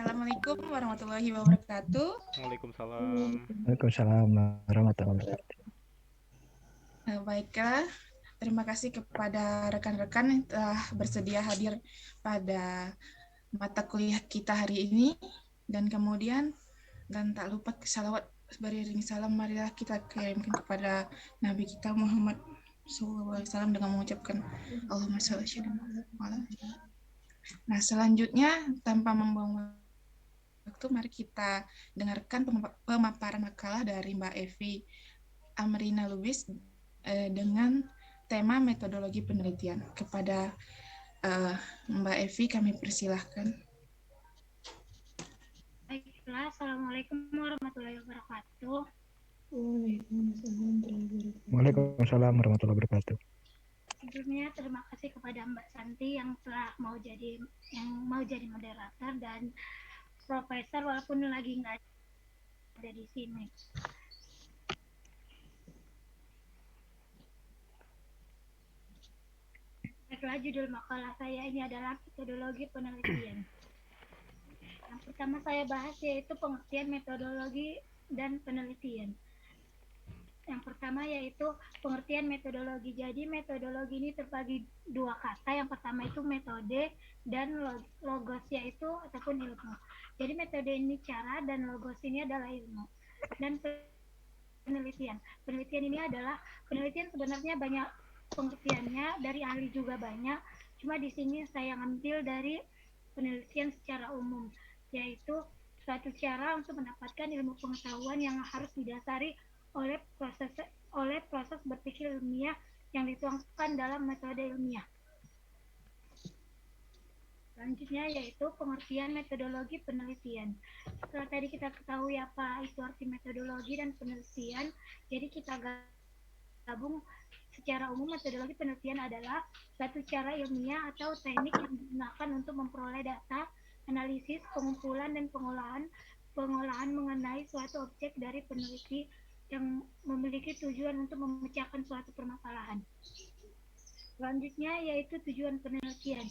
Assalamualaikum warahmatullahi wabarakatuh. Waalaikumsalam. Waalaikumsalam warahmatullahi wabarakatuh. Baiklah, terima kasih kepada rekan-rekan yang telah bersedia hadir pada mata kuliah kita hari ini. Dan kemudian, dan tak lupa salawat beriring salam, marilah kita kirimkan kepada Nabi kita Muhammad SAW dengan mengucapkan Allahumma sholli ala. Nah, selanjutnya tanpa membuang waktu, mari kita dengarkan pemaparan makalah dari Mbak Evi Amrina Lubis dengan tema metodologi penelitian. Kepada Mbak Evi kami persilahkan. Baiklah, Assalamualaikum warahmatullahi wabarakatuh. Waalaikumsalam warahmatullahi wabarakatuh. Sebelumnya terima kasih kepada Mbak Santi yang telah mau jadi moderator dan profesor walaupun lagi nggak ada di sini. Baiklah, judul makalah saya ini adalah metodologi penelitian. Yang pertama saya bahas yaitu pengertian metodologi dan penelitian. Yang pertama yaitu pengertian metodologi. Jadi metodologi ini terbagi dua kata. Yang pertama itu metode dan logos yaitu ataupun ilmu. Jadi metode ini cara dan logos ini adalah ilmu. Dan penelitian. Penelitian ini adalah penelitian sebenarnya banyak pengertiannya, dari ahli juga banyak. Cuma di sini saya ambil dari penelitian secara umum, yaitu suatu cara untuk mendapatkan ilmu pengetahuan yang harus didasari oleh proses berpikir ilmiah yang dituangkan dalam metode ilmiah. Selanjutnya yaitu pengertian metodologi penelitian. Setelah tadi kita ketahui apa itu arti metodologi dan penelitian, jadi kita gabung secara umum. Metodologi penelitian adalah suatu cara ilmiah atau teknik yang digunakan untuk memperoleh data, analisis, pengumpulan, dan pengolahan mengenai suatu objek dari peneliti yang memiliki tujuan untuk memecahkan suatu permasalahan. Selanjutnya yaitu tujuan penelitian.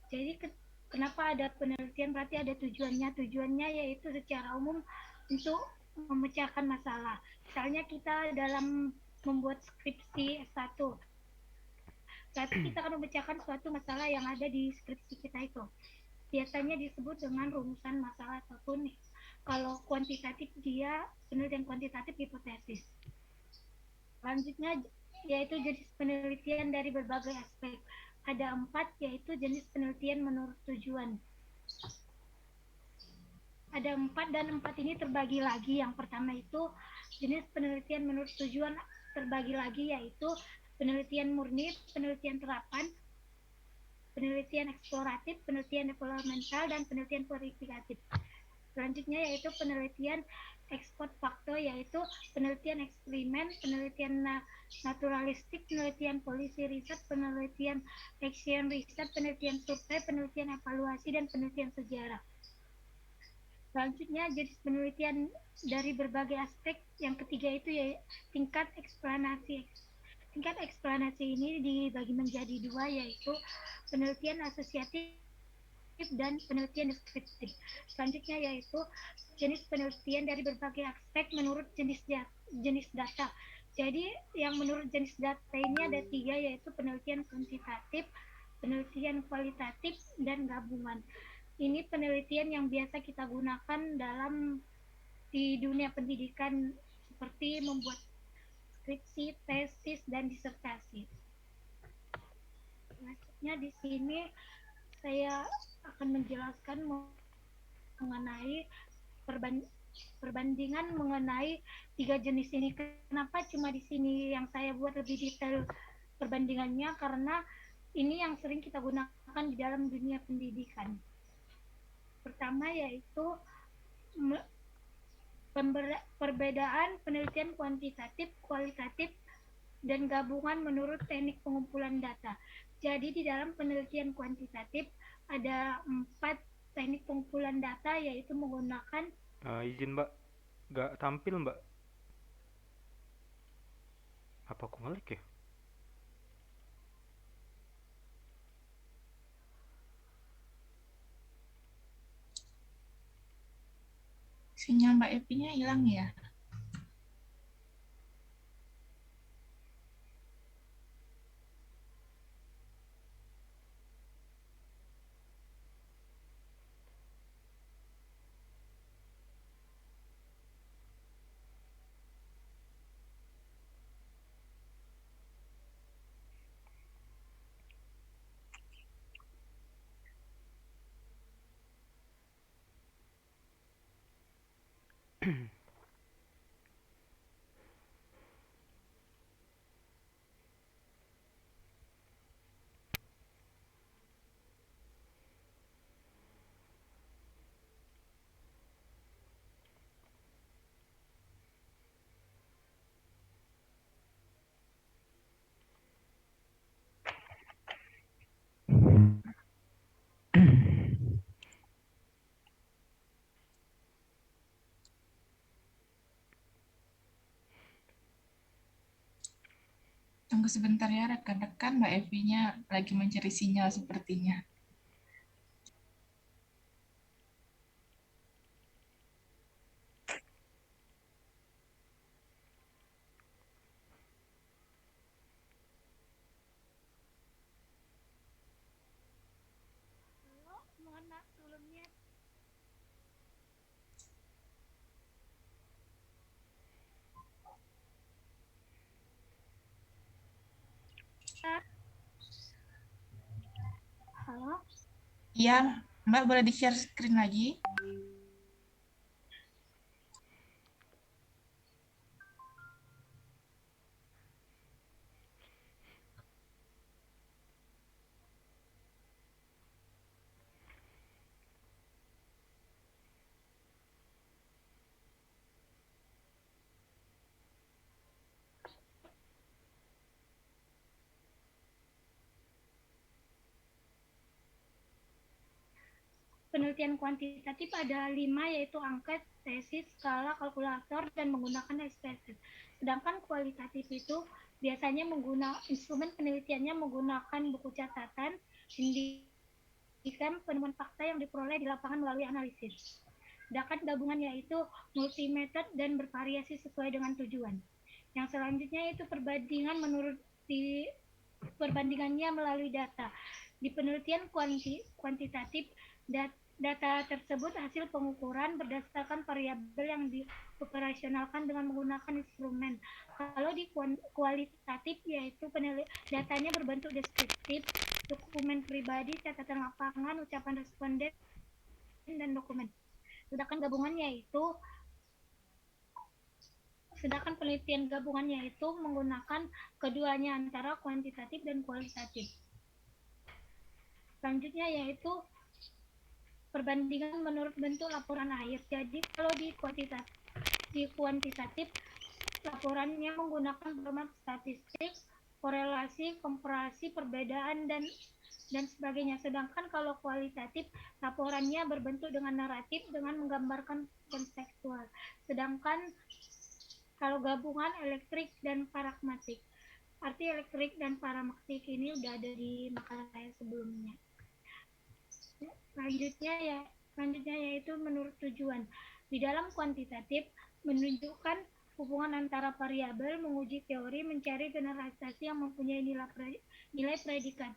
Jadi kenapa ada penelitian, berarti ada tujuannya. Tujuannya yaitu secara umum untuk memecahkan masalah. Misalnya kita dalam membuat skripsi S1, berarti kita akan memecahkan suatu masalah yang ada di skripsi kita itu. Biasanya disebut dengan rumusan masalah ataupun kalau kuantitatif dia penelitian kuantitatif hipotesis. Selanjutnya yaitu jenis penelitian dari berbagai aspek. Ada 4, yaitu jenis penelitian menurut tujuan. Ada 4 dan 4 ini terbagi lagi. Yang pertama itu jenis penelitian menurut tujuan terbagi lagi, yaitu penelitian murni, penelitian terapan, penelitian eksploratif, penelitian developmental, dan penelitian verifikatif. Selanjutnya yaitu penelitian ex post facto, yaitu penelitian eksperimen, penelitian naturalistik, penelitian polisi riset, penelitian action riset, penelitian survei, penelitian evaluasi, dan penelitian sejarah. Selanjutnya jenis penelitian dari berbagai aspek. Yang ketiga itu ya tingkat eksplanasi. Tingkat eksplanasi ini dibagi menjadi 2, yaitu penelitian asosiatif dan penelitian deskriptif. Selanjutnya yaitu jenis penelitian dari berbagai aspek menurut jenis data. Jadi yang menurut jenis data ini ada 3, yaitu penelitian kuantitatif, penelitian kualitatif, dan gabungan. Ini penelitian yang biasa kita gunakan di dunia pendidikan seperti membuat skripsi, tesis, dan disertasi. Selanjutnya di sini saya akan menjelaskan mengenai perbandingan mengenai 3 jenis ini. Kenapa cuma di sini yang saya buat lebih detail perbandingannya? Karena ini yang sering kita gunakan di dalam dunia pendidikan. Pertama yaitu perbedaan penelitian kuantitatif, kualitatif, dan gabungan menurut teknik pengumpulan data. Jadi di dalam penelitian kuantitatif ada 4 teknik pengumpulan data, yaitu menggunakan Izin mbak, gak tampil mbak. Apa aku ngelik ya? Sinyal Mbak Evi-nya hilang ya? Tunggu sebentar ya rekan-rekan, Mbak Evi-nya lagi mencari sinyal sepertinya. Halo, mohon maaf sebelumnya. Halo, Iya, Mbak boleh di-share screen lagi? penelitian kuantitatif ada 5, yaitu angket, tesis, skala, kalkulator, dan menggunakan SPSS. Sedangkan kualitatif itu biasanya menggunakan instrumen penelitiannya menggunakan buku catatan, indikan penemuan fakta yang diperoleh di lapangan melalui analisis. Sedangkan gabungan yaitu multi method dan bervariasi sesuai dengan tujuan. Yang selanjutnya itu perbandingan menurut perbandingannya melalui data. Di penelitian kuantitatif, data tersebut hasil pengukuran berdasarkan variabel yang dioperasionalkan dengan menggunakan instrumen. Kalau di kualitatif, yaitu datanya berbentuk deskriptif, dokumen pribadi, catatan lapangan, ucapan responden, dan dokumen. Sedangkan penelitian gabungannya itu menggunakan keduanya antara kuantitatif dan kualitatif. Selanjutnya yaitu perbandingan menurut bentuk laporan akhir. Jadi kalau di kuantitatif laporannya menggunakan format statistik, korelasi, komparasi, perbedaan, dan sebagainya. Sedangkan kalau kualitatif, laporannya berbentuk dengan naratif dengan menggambarkan konseptual. Sedangkan kalau gabungan elektrik dan pragmatik. Arti elektrik dan pragmatik ini udah ada di makalah saya sebelumnya. Selanjutnya yaitu menurut tujuan. Di dalam kuantitatif menunjukkan hubungan antara variabel, menguji teori, mencari generalisasi yang mempunyai nilai predikat.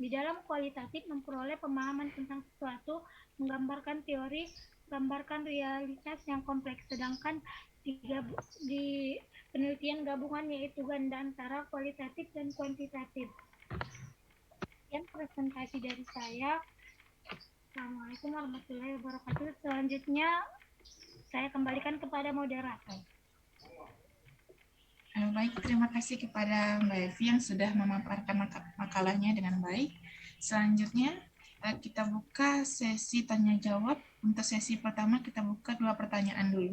Di dalam kualitatif memperoleh pemahaman tentang sesuatu, menggambarkan teori, menggambarkan realitas yang kompleks. Sedangkan di penelitian gabungan yaitu ganda antara kualitatif dan kuantitatif. Sekian presentasi dari saya. Assalamualaikum warahmatullahi wabarakatuh. Selanjutnya saya kembalikan kepada moderator. Baik, terima kasih kepada Mbak Evi yang sudah memaparkan makalahnya dengan baik. Selanjutnya kita buka sesi tanya jawab. Untuk sesi pertama kita buka 2 pertanyaan dulu.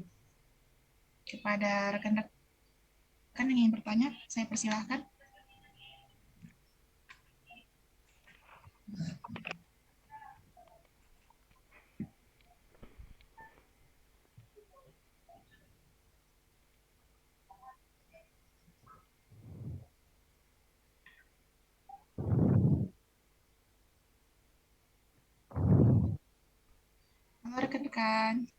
Kepada rekan-rekan yang ingin bertanya, saya persilahkan. Halo rekan-rekan.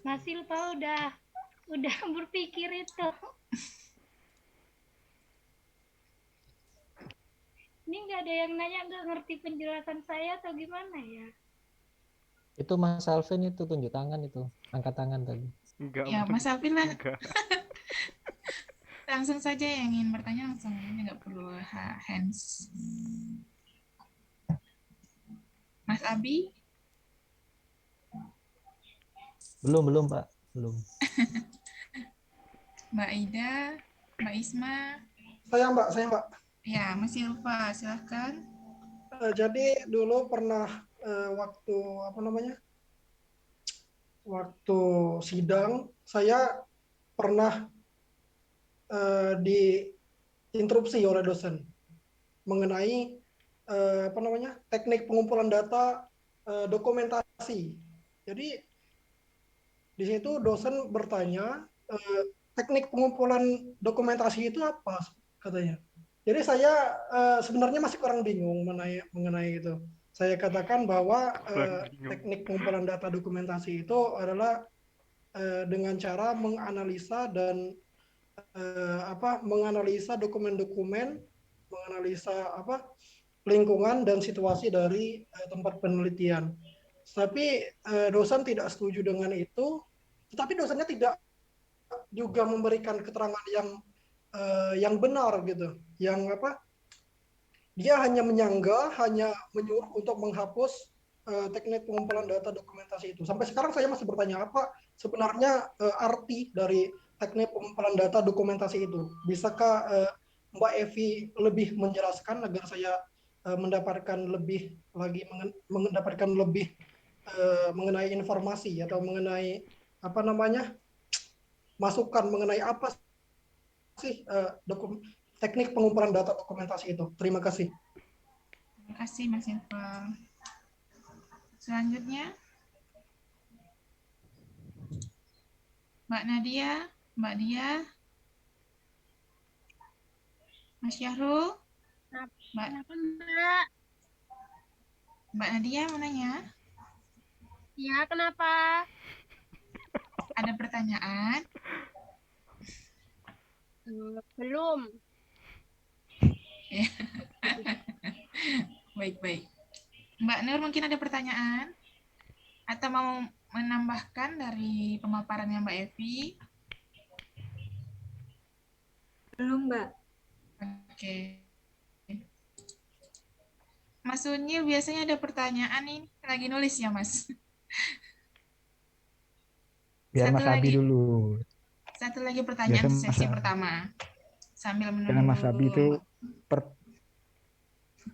Mas Silva udah berpikir itu. Ini nggak ada yang nanya, nggak ngerti penjelasan saya atau gimana ya? Itu Mas Alvin itu tunjuk tangan itu, angkat tangan tadi. Enggak, Ya, Bang. Mas Alvin lah. Enggak. Langsung saja yang ingin bertanya langsung aja, nggak perlu hands. Mas Abi, Belum Pak, belum. Mbak Ida, Mbak Isma, Saya Mbak. ya Mas Silva, silahkan. Jadi dulu pernah waktu waktu sidang saya pernah diinterupsi oleh dosen mengenai teknik pengumpulan data dokumentasi. Jadi di situ dosen bertanya teknik pengumpulan dokumentasi itu apa katanya. Jadi saya sebenarnya masih kurang bingung mengenai itu. Saya katakan bahwa teknik pengumpulan data dokumentasi itu adalah dengan cara menganalisa dan menganalisa dokumen-dokumen, menganalisa lingkungan dan situasi dari tempat penelitian. Tapi dosen tidak setuju dengan itu, tetapi dosennya tidak juga memberikan keterangan yang benar gitu, yang dia hanya menyanggah, hanya menyuruh untuk menghapus teknik pengumpulan data dokumentasi itu. Sampai sekarang saya masih bertanya apa sebenarnya arti dari teknik pengumpulan data dokumentasi itu. Bisakah Mbak Evi lebih menjelaskan agar saya mendapatkan lebih mengenai informasi atau mengenai masukan mengenai apa sih teknik pengumpulan data dokumentasi itu. Terima kasih. Terima kasih Mas Silva. Selanjutnya, Mbak Nadia, Mbak Dia, Mas Syahrul, Kenapa, Mbak? Mbak Nadia mau nanya? Ya, kenapa? Ada pertanyaan? Belum. Ya. Baik. Mbak Nur mungkin ada pertanyaan? Atau mau menambahkan dari pemaparannya Mbak Evi? Belum, Mbak. Oke. Mas Sunil biasanya ada pertanyaan nih, lagi nulis ya Mas? Biar Mas Abi dulu. Satu lagi pertanyaan Biasa sesi pertama. Sambil menunggu. Dengan Mas Abi itu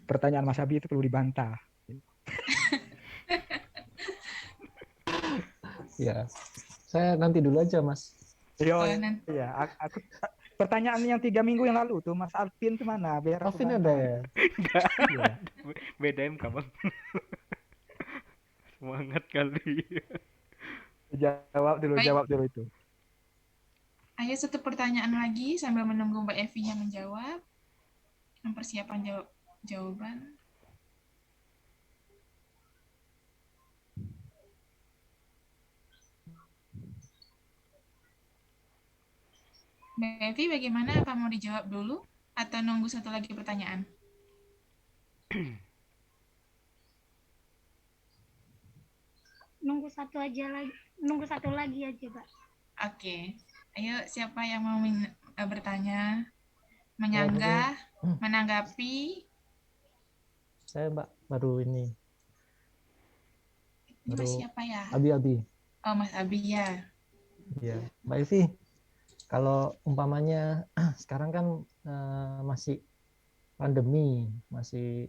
pertanyaan Mas Abi itu perlu dibantah. Ya, saya nanti dulu aja Mas. Ya, aku pertanyaan yang 3 minggu yang lalu tuh Mas Alvin itu mana? Biar aku Alvin bantah. ada ya? Iya. Beda MK, Bang. Semangat kali. Jawab dulu itu. Ayo satu pertanyaan lagi sambil menunggu Mbak Evi-nya menjawab. Mempersiapkan jawaban. Mbak Evi bagaimana? Apa mau dijawab dulu? Atau nunggu satu lagi pertanyaan? Nunggu satu lagi aja, Pak. Oke. Ayo siapa yang mau bertanya? Menyanggah? Menanggapi? Saya Mbak, baru ini. Ini Mas siapa ya? Abi. Oh, Mas Abi ya. Iya, Mbak Evi. Kalau umpamanya sekarang kan masih pandemi, masih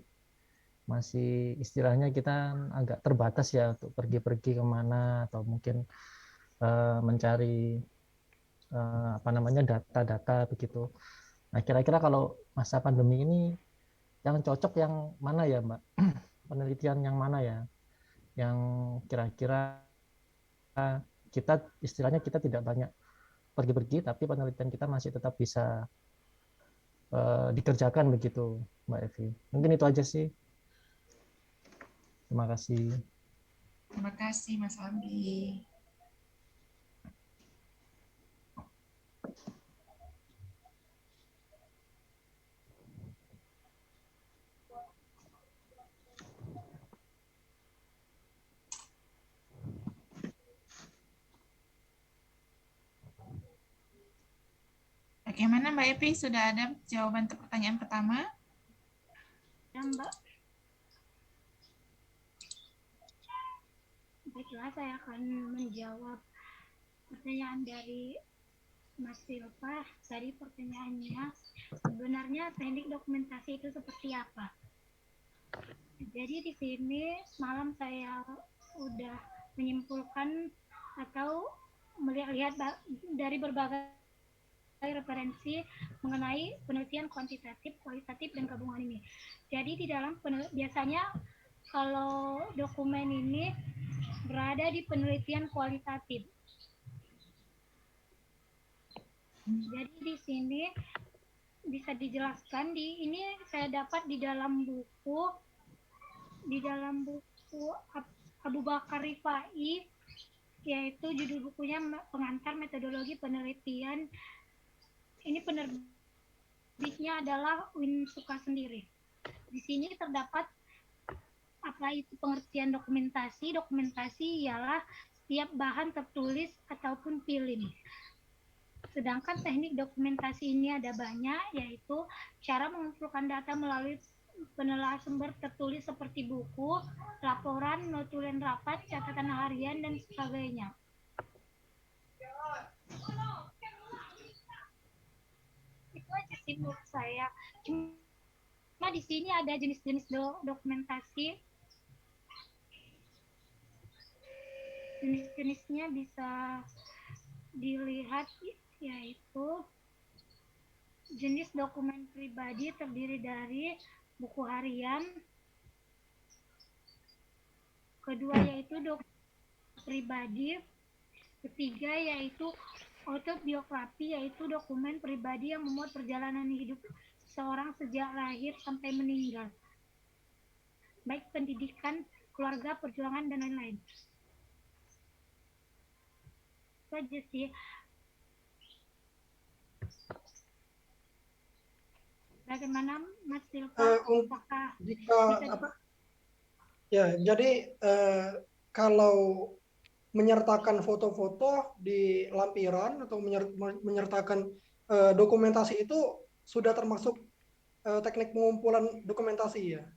istilahnya kita agak terbatas ya untuk pergi-pergi kemana atau mungkin mencari data-data begitu. Nah, kira-kira kalau masa pandemi ini yang cocok yang mana ya, Mbak? Penelitian yang mana ya? Yang kira-kira kita istilahnya kita tidak banyak pergi-pergi, tapi penelitian kita masih tetap bisa dikerjakan begitu, Mbak Evi. Mungkin itu aja sih. Terima kasih. Terima kasih Mas Abi. Bagaimana Mbak Epi? Sudah ada jawaban untuk pertanyaan pertama? Ya, Mbak. Baiklah, saya akan menjawab pertanyaan dari Mas Silva. Tadi pertanyaannya, sebenarnya teknik dokumentasi itu seperti apa? Jadi di sini semalam saya udah menyimpulkan atau melihat dari berbagai referensi mengenai penelitian kuantitatif, kualitatif, dan gabungan ini. Jadi di dalam biasanya kalau dokumen ini berada di penelitian kualitatif. Jadi di sini bisa dijelaskan ini saya dapat di dalam buku Abu Bakar Rifai, yaitu judul bukunya Pengantar Metodologi Penelitian. Ini penerbitnya adalah Win Suka sendiri. Di sini terdapat apa itu pengertian dokumentasi. Dokumentasi ialah setiap bahan tertulis ataupun film. Sedangkan teknik dokumentasi ini ada banyak, yaitu cara mengumpulkan data melalui penelaah sumber tertulis seperti buku, laporan, notulen rapat, catatan harian, dan sebagainya. Itu aja sih menurut saya. Cuma di sini ada jenis-jenis dokumentasi. Jenis-jenisnya bisa dilihat, yaitu jenis dokumen pribadi terdiri dari buku harian. Kedua yaitu dokumen pribadi. Ketiga yaitu autobiografi, yaitu dokumen pribadi yang memuat perjalanan hidup seseorang sejak lahir sampai meninggal, baik pendidikan, keluarga, perjuangan, dan lain-lain. Itu aja sih. Bagaimana Mas Silva? Apakah Ya, jadi kalau menyertakan foto-foto di lampiran atau menyertakan dokumentasi itu sudah termasuk teknik pengumpulan dokumentasi ya?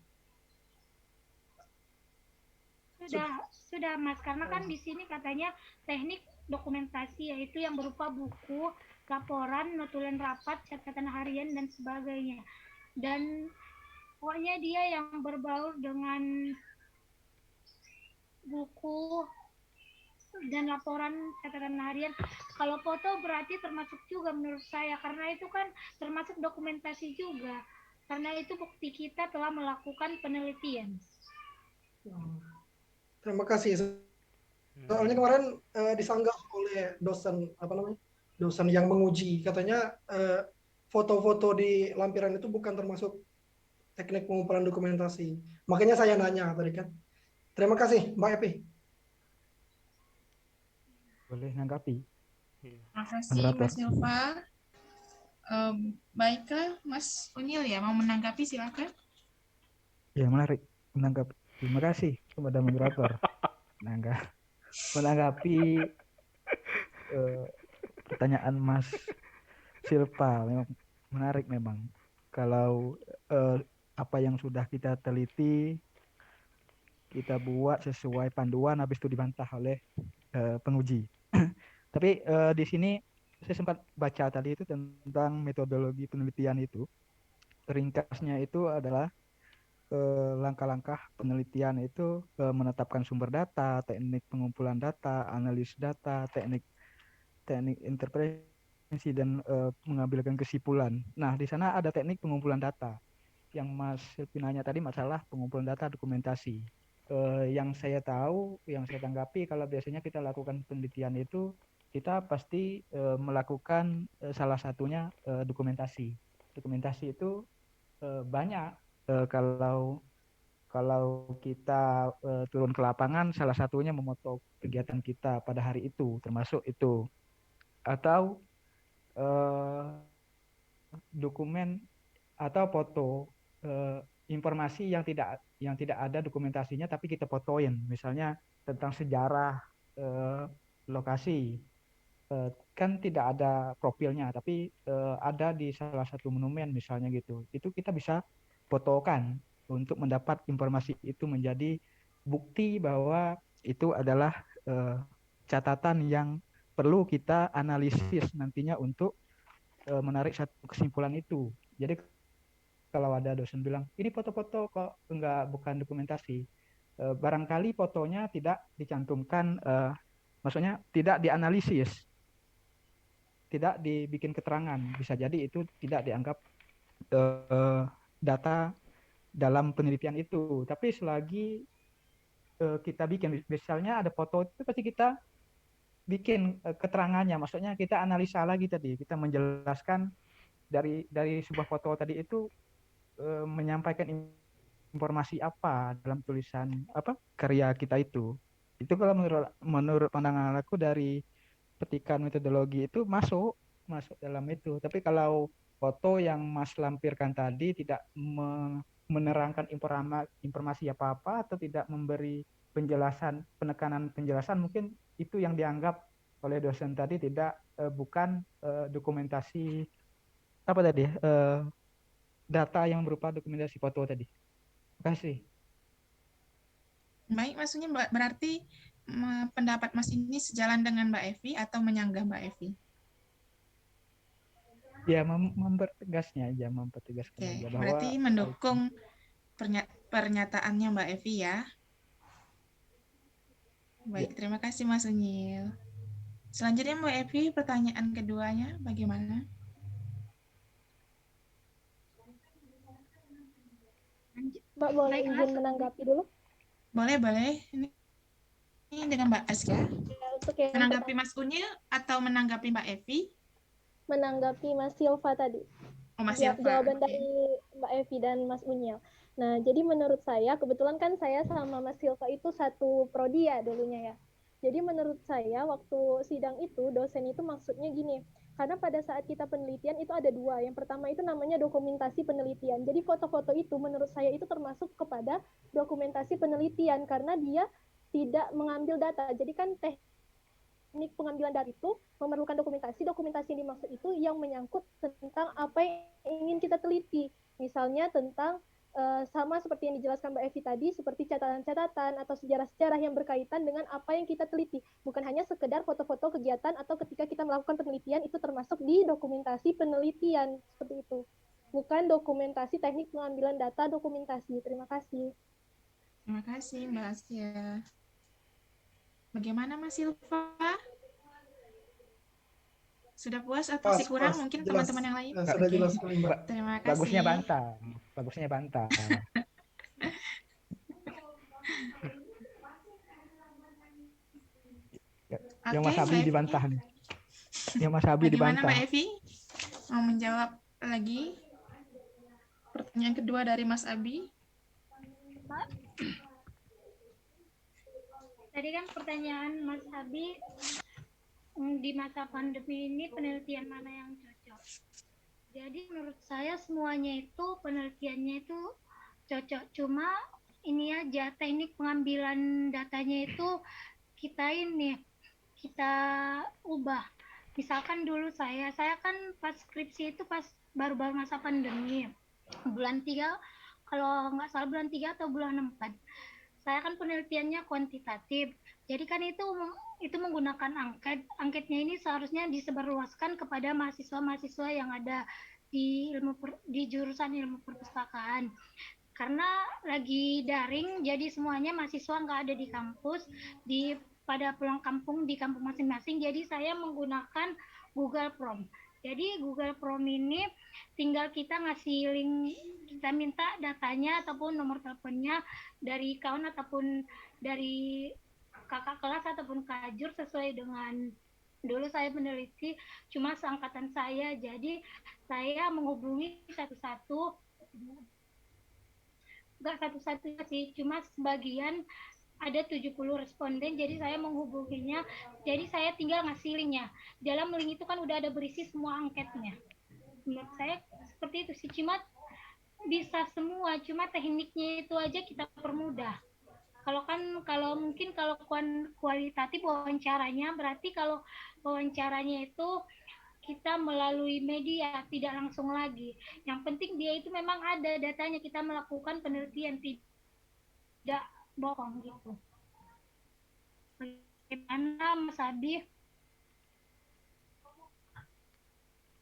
Sudah Mas, karena kan di sini katanya teknik dokumentasi, yaitu yang berupa buku, laporan, notulen rapat, catatan harian, dan sebagainya. Dan pokoknya dia yang berbaur dengan buku dan laporan, catatan harian. Kalau foto berarti termasuk juga menurut saya, karena itu kan termasuk dokumentasi juga, karena itu bukti kita telah melakukan penelitian. Terima kasih. Soalnya kemarin disanggah oleh dosen yang menguji, katanya foto-foto di lampiran itu bukan termasuk teknik pengumpulan dokumentasi. Makanya saya nanya tadi kan. Terima kasih Mbak Epi. Boleh nanggapi? Terima kasih Mas Silva. Baiklah Mas Unil ya, mau menanggapi silakan. Ya, menarik menanggapi. Terima kasih kepada moderator. Menanggapi pertanyaan Mas Silva, memang menarik memang. Kalau apa yang sudah kita teliti, kita buat sesuai panduan, habis itu dibantah oleh penguji. Tapi di sini saya sempat baca tadi itu tentang metodologi penelitian itu. Ringkasnya itu adalah langkah-langkah penelitian itu menetapkan sumber data, teknik pengumpulan data, analis data, teknik interpretasi, dan mengambilkan kesimpulan. Nah, di sana ada teknik pengumpulan data. Yang Mas Silvi nanya tadi masalah pengumpulan data dokumentasi. Yang saya tahu, yang saya tanggapi, kalau biasanya kita lakukan penelitian itu, kita pasti melakukan salah satunya dokumentasi. Dokumentasi itu banyak. Kalau kita turun ke lapangan, salah satunya memoto kegiatan kita pada hari itu, termasuk itu. Atau dokumen atau foto informasi yang tidak ada dokumentasinya, tapi kita fotoin, misalnya tentang sejarah lokasi, kan tidak ada profilnya, tapi ada di salah satu monumen misalnya gitu. Itu kita bisa fotokan untuk mendapat informasi itu menjadi bukti bahwa itu adalah eh, catatan yang perlu kita analisis nantinya untuk menarik satu kesimpulan itu. Jadi kalau ada dosen bilang ini foto-foto kok enggak bukan dokumentasi, barangkali fotonya tidak dicantumkan, maksudnya tidak dianalisis, tidak dibikin keterangan, bisa jadi itu tidak dianggap eh, data dalam penelitian itu. Tapi selagi kita bikin, misalnya ada foto itu pasti kita bikin keterangannya, maksudnya kita analisa lagi tadi, kita menjelaskan dari sebuah foto tadi itu menyampaikan informasi apa dalam tulisan apa karya kita itu. Itu kalau menurut menurut pandangan aku dari petikan metodologi itu masuk masuk dalam itu. Tapi kalau foto yang Mas lampirkan tadi tidak menerangkan informasi apa-apa atau tidak memberi penjelasan, penekanan penjelasan, mungkin itu yang dianggap oleh dosen tadi tidak bukan dokumentasi apa tadi data yang berupa dokumentasi foto tadi. Terima kasih. Baik, maksudnya berarti pendapat Mas ini sejalan dengan Mbak Evi atau menyanggah Mbak Evi? Ya, mempertegasnya aja, mempertegaskan Oke, aja bahwa berarti mendukung pernyataannya Mbak Evi ya. Baik, ya. terima kasih Mas Unyil. Selanjutnya Mbak Evi, pertanyaan keduanya bagaimana? Mbak boleh izin menanggapi dulu? Boleh, boleh. Ini dengan Mbak Aska. Ya, untuk yang menanggapi Mas Unyil atau menanggapi Mbak Evi? Menanggapi Mas Silva tadi. Oh, Mas Silva. Jawaban dari Mbak Evi dan Mas Unyil. Nah, jadi menurut saya, kebetulan kan saya sama Mas Silva itu satu prodi ya dulunya ya. Jadi menurut saya waktu sidang itu, dosen itu maksudnya gini, karena pada saat kita penelitian itu ada dua. Yang pertama itu namanya dokumentasi penelitian. Jadi foto-foto itu menurut saya itu termasuk kepada dokumentasi penelitian karena dia tidak mengambil data. Jadi kan teknik pengambilan data itu memerlukan dokumentasi. Dokumentasi yang dimaksud itu yang menyangkut tentang apa yang ingin kita teliti. Misalnya tentang sama seperti yang dijelaskan Mbak Evi tadi, seperti catatan-catatan atau sejarah-sejarah yang berkaitan dengan apa yang kita teliti. Bukan hanya sekedar foto-foto kegiatan atau ketika kita melakukan penelitian, itu termasuk di dokumentasi penelitian, seperti itu. Bukan dokumentasi teknik pengambilan data dokumentasi. Terima kasih. Terima kasih Mbak Asya. Bagaimana Mas Silva? Sudah puas atau masih kurang mungkin teman-teman yang lain? Sudah jelas sekali Mbak. Terima kasih. Bagusnya bantah. Bagusnya bantah. Yang Mas Abi dibantah nih. Yang Mas Abi dibantah. Bagaimana Mbak Evi? Mau menjawab lagi pertanyaan kedua dari Mas Abi? Tadi kan pertanyaan Mas Abi, di masa pandemi ini penelitian mana yang cocok? Jadi menurut saya semuanya itu penelitiannya itu cocok. Cuma ini aja teknik pengambilan datanya itu kita ubah. Misalkan dulu saya kan pas skripsi itu pas baru-baru masa pandemi. Bulan 3, kalau nggak salah bulan 3 atau bulan 4. Saya kan penelitiannya kuantitatif. Jadi kan itu menggunakan angket. Angketnya ini seharusnya disebarluaskan kepada mahasiswa-mahasiswa yang ada di jurusan ilmu perpustakaan. Karena lagi daring, jadi semuanya mahasiswa nggak ada di kampus, pada pulang kampung di kampung masing-masing. Jadi saya menggunakan Google Form. Jadi Google Form ini tinggal kita ngasih link, kita minta datanya ataupun nomor teleponnya dari kawan ataupun dari kakak kelas ataupun kajur sesuai dengan dulu saya meneliti cuma seangkatan saya. Jadi saya menghubungi satu-satu, enggak satu-satu sih, cuma sebagian ada 70 responden, jadi saya menghubunginya. Jadi saya tinggal ngasih linknya. Dalam link itu kan udah ada berisi semua angketnya. Menurut saya seperti itu sih, cuma bisa semua, cuma tekniknya itu aja kita permudah. Kalau mungkin kalau kualitatif wawancaranya, berarti kalau wawancaranya itu kita melalui media, tidak langsung lagi. Yang penting dia itu memang ada datanya, kita melakukan penelitian, tidak bohong gitu. Bagaimana Mas Abi?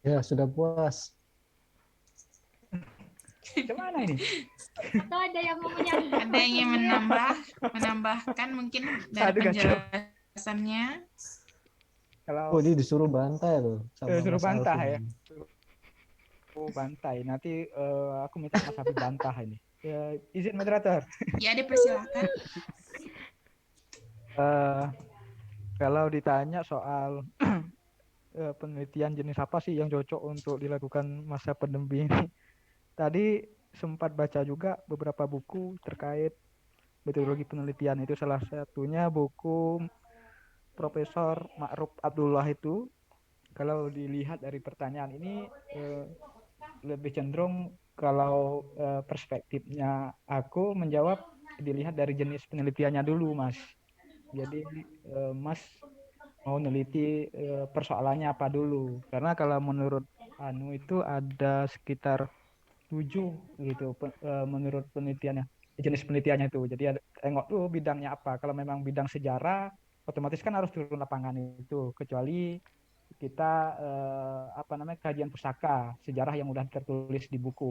Ya, sudah puas. Gimana ini? Atau ada yang mau menyambung? Ada yang ingin menambahkan mungkin dari Aduh, kacau. penjelasannya. Kalau Oh, ini disuruh bantai loh sama suruh Mas bantah Alvin. ya. Oh, bantai. Nanti aku minta Mas Abi bantah ini. Izin moderator. Ya, dipersilakan. Kalau ditanya soal penelitian jenis apa sih yang cocok untuk dilakukan masa pandemi ini, tadi sempat baca juga beberapa buku terkait metodologi penelitian. Itu salah satunya buku Profesor Ma'ruf Abdullah itu. Kalau dilihat dari pertanyaan ini lebih cenderung kalau perspektifnya aku menjawab dilihat dari jenis penelitiannya dulu, Mas. Jadi Mas mau neliti persoalannya apa dulu? Karena kalau menurut Anu itu ada sekitar 7 gitu menurut penelitiannya, jenis penelitiannya itu. Jadi tengok tuh bidangnya apa. Kalau memang bidang sejarah, otomatis kan harus turun lapangan itu. Kecuali kita apa namanya kajian pusaka sejarah yang udah tertulis di buku,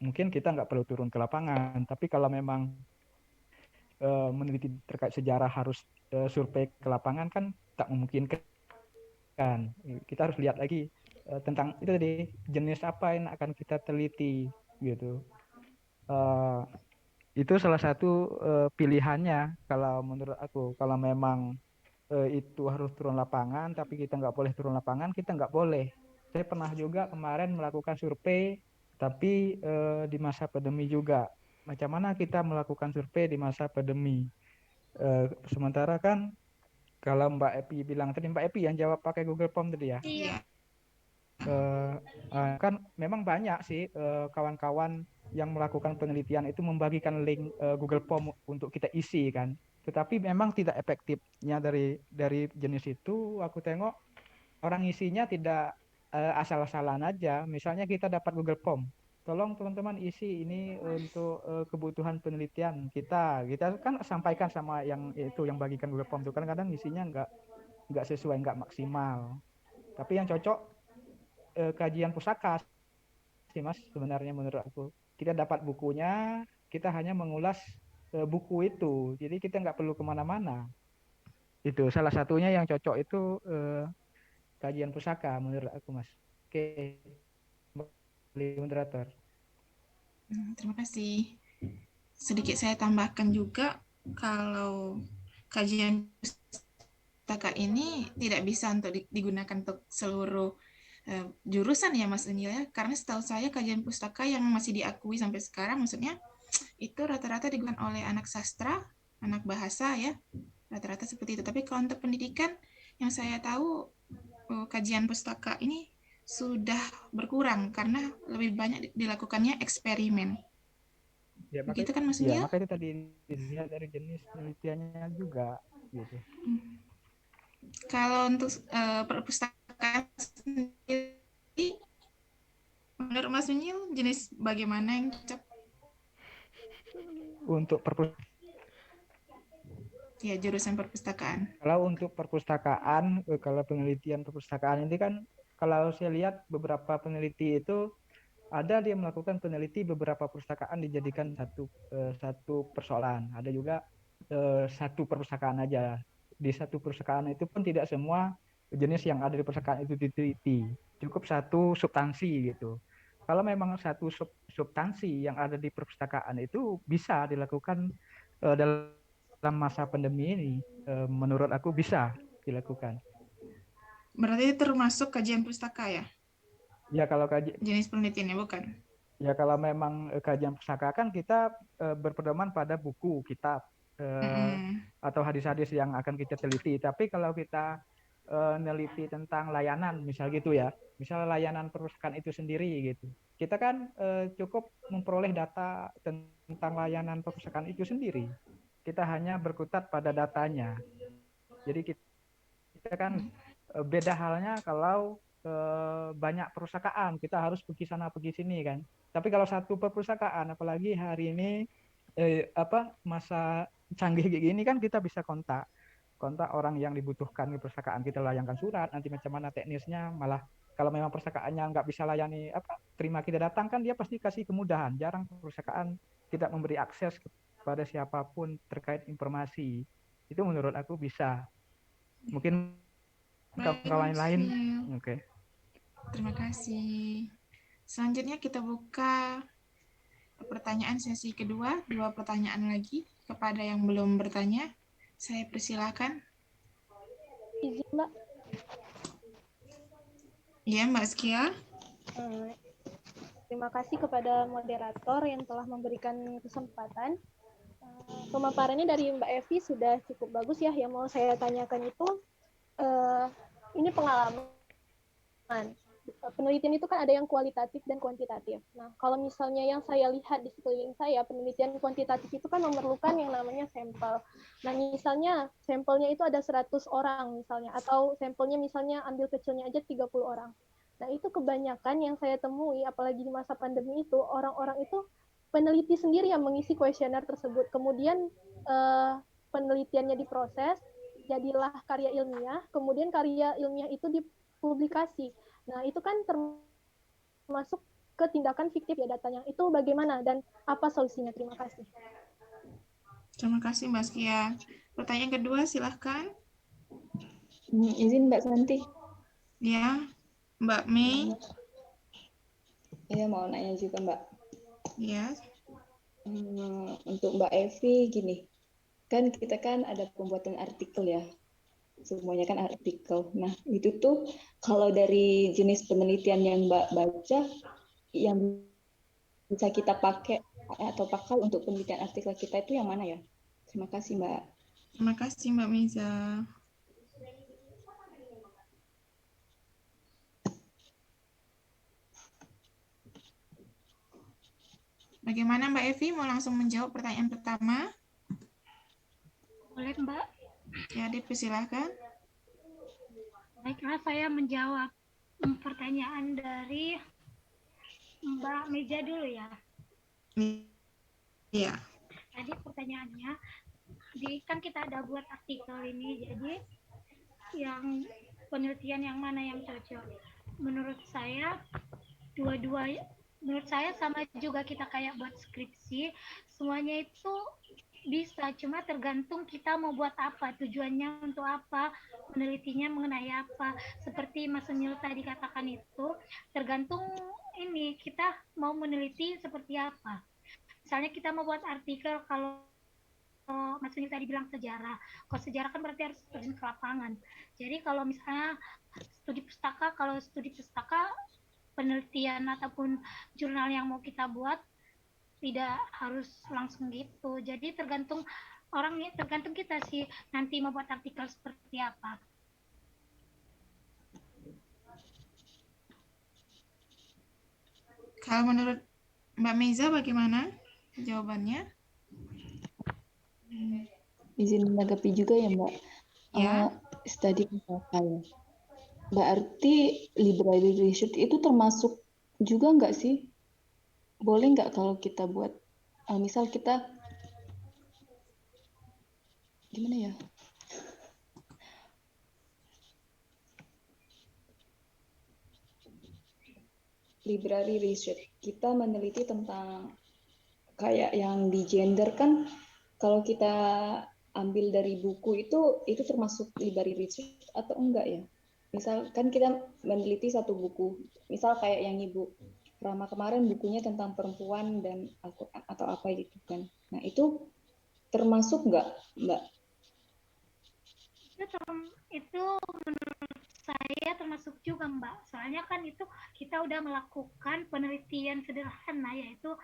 mungkin kita nggak perlu turun ke lapangan. Tapi kalau memang meneliti terkait sejarah harus survei ke lapangan kan tak memungkinkan. Kita harus lihat lagi tentang itu tadi jenis apa yang akan kita teliti gitu. Itu salah satu pilihannya kalau menurut aku. Kalau memang itu harus turun lapangan, tapi kita nggak boleh turun lapangan, kita nggak boleh. Saya pernah juga kemarin melakukan survei, tapi di masa pandemi juga. Macam mana kita melakukan survei di masa pandemi? Sementara kan kalau Mbak Epi bilang tadi, Mbak Epi yang jawab pakai Google Form tadi ya. Iya. Kan memang banyak sih kawan-kawan yang melakukan penelitian itu membagikan link Google Form untuk kita isi kan. Tetapi memang tidak efektifnya dari jenis itu. Aku tengok orang isinya tidak asal-asalan aja. Misalnya kita dapat Google Form, tolong teman-teman isi ini untuk kebutuhan penelitian kita. Kita kan sampaikan sama yang itu yang bagikan Google Form itu kan kadang isinya nggak sesuai, nggak maksimal. Tapi yang cocok kajian pusaka sih Mas sebenarnya menurut aku. Kita dapat bukunya, kita hanya mengulas buku itu. Jadi kita nggak perlu kemana-mana. Itu salah satunya yang cocok itu kajian pusaka menurut aku Mas. Oke, kembali moderator. Terima kasih. Sedikit saya tambahkan juga kalau kajian pustaka ini tidak bisa untuk digunakan untuk seluruh jurusan ya Mas Unil ya, karena setahu saya kajian pustaka yang masih diakui sampai sekarang maksudnya itu rata-rata digunakan oleh anak sastra, anak bahasa ya, rata-rata seperti itu. Tapi kalau untuk pendidikan yang saya tahu kajian pustaka ini sudah berkurang karena lebih banyak dilakukannya eksperimen. Ya, Begitu kan Mas ya, Unil? makanya tadi dilihat dari jenis penelitiannya juga gitu. Kalau untuk perpustakaan sendiri, menurut Mas Unil jenis bagaimana yang cocok? Untuk Ya, jurusan perpustakaan. Kalau untuk perpustakaan, kalau penelitian perpustakaan ini kan, kalau saya lihat beberapa peneliti itu ada dia melakukan peneliti beberapa perpustakaan dijadikan satu persoalan. Ada juga satu perpustakaan aja. Di satu perpustakaan itu pun tidak semua jenis yang ada di perpustakaan itu diteliti. Cukup satu substansi gitu. Kalau memang satu substansi yang ada di perpustakaan itu bisa dilakukan dalam masa pandemi ini, menurut aku bisa dilakukan. Berarti termasuk kajian pustaka ya? Ya kalau jenis penelitiannya bukan? Ya kalau memang kajian pustaka kan kita berpedoman pada buku, kitab atau hadis-hadis yang akan kita teliti. Tapi kalau kita neliti tentang layanan, misal gitu ya, misal layanan perpustakaan itu sendiri gitu, kita kan cukup memperoleh data tentang layanan perpustakaan itu sendiri. Kita hanya berkutat pada datanya. Jadi kita kan Beda halnya kalau banyak perusahaan, kita harus pergi sana pergi sini kan. Tapi kalau satu perusahaan, apalagi hari ini masa canggih kayak gini kan, kita bisa kontak orang yang dibutuhkan di perusahaan, kita layangkan surat, nanti macam mana teknisnya, malah kalau memang perusahaannya nggak bisa layani terima kita datang kan, dia pasti kasih kemudahan. Jarang perusahaan tidak memberi akses kepada siapapun terkait informasi. Itu menurut aku bisa. Mungkin Baik, kawan-kawan Mas lain. Phil. Oke. Terima kasih. Selanjutnya kita buka pertanyaan sesi kedua, 2 pertanyaan lagi kepada yang belum bertanya. Saya persilakan. Izin, Mbak. Iya, Mbak Skia. Terima kasih kepada moderator yang telah memberikan kesempatan. Pemaparannya dari Mbak Evi sudah cukup bagus ya. Yang mau saya tanyakan itu, ini pengalaman. Penelitian itu kan ada yang kualitatif dan kuantitatif. Nah, kalau misalnya yang saya lihat di sekeliling saya, penelitian kuantitatif itu kan memerlukan yang namanya sampel. Nah, misalnya sampelnya itu ada 100 orang misalnya, atau sampelnya misalnya ambil kecilnya aja 30 orang. Nah, itu kebanyakan yang saya temui, apalagi di masa pandemi itu, orang-orang itu peneliti sendiri yang mengisi kuesioner tersebut. Kemudian penelitiannya diproses, jadilah karya ilmiah, kemudian karya ilmiah itu dipublikasi. Nah, itu kan termasuk ke tindakan fiktif ya datanya. Itu bagaimana dan apa solusinya? Terima kasih. Terima kasih, Mbak Skia. Pertanyaan kedua, silahkan. Izin Mbak Santi. Ya, Mbak Mei. Iya, mau nanya juga Mbak. Ya. Untuk Mbak Evi gini, kan kita kan ada pembuatan artikel ya, semuanya kan artikel. Nah, itu tuh kalau dari jenis penelitian yang Mbak baca, yang bisa kita pakai atau pakal untuk penelitian artikel kita itu yang mana ya? Terima kasih Mbak. Terima kasih Mbak Miza. Bagaimana Mbak Evi, mau langsung menjawab pertanyaan pertama? Boleh Mbak? Ya, dipersilakan. Baiklah, saya menjawab pertanyaan dari Mbak Meja dulu ya. Iya. Tadi pertanyaannya, kan kita ada buat artikel ini, jadi yang penelitian yang mana yang cocok? Menurut saya, menurut saya sama juga kita kayak buat skripsi, semuanya itu bisa, cuma tergantung kita mau buat apa, tujuannya untuk apa, menelitinya mengenai apa. Seperti Mas Sunil tadi katakan itu, tergantung ini kita mau meneliti seperti apa. Misalnya kita mau buat artikel, kalau Mas Sunil tadi bilang sejarah, kalau sejarah kan berarti harus terjun ke lapangan. Jadi kalau misalnya kalau studi pustaka, penelitian ataupun jurnal yang mau kita buat tidak harus langsung gitu. Jadi tergantung orangnya, tergantung kita sih nanti mau buat artikel seperti apa. Kalau menurut Mbak Meza bagaimana jawabannya? Izin menanggapi juga ya Mbak. Ya. Studi pustaka ya. Berarti library research itu termasuk juga nggak sih? Boleh nggak kalau kita buat, misal kita, gimana ya? Library research, kita meneliti tentang kayak yang di gender kan, kalau kita ambil dari buku itu termasuk library research atau enggak ya? Misal kan kita meneliti satu buku, misal kayak yang Ibu Rama kemarin bukunya tentang perempuan dan Al-Quran atau apa gitu kan. Nah itu termasuk nggak Mbak? Itu menurut saya termasuk juga Mbak. Soalnya kan itu kita udah melakukan penelitian sederhana, yaitu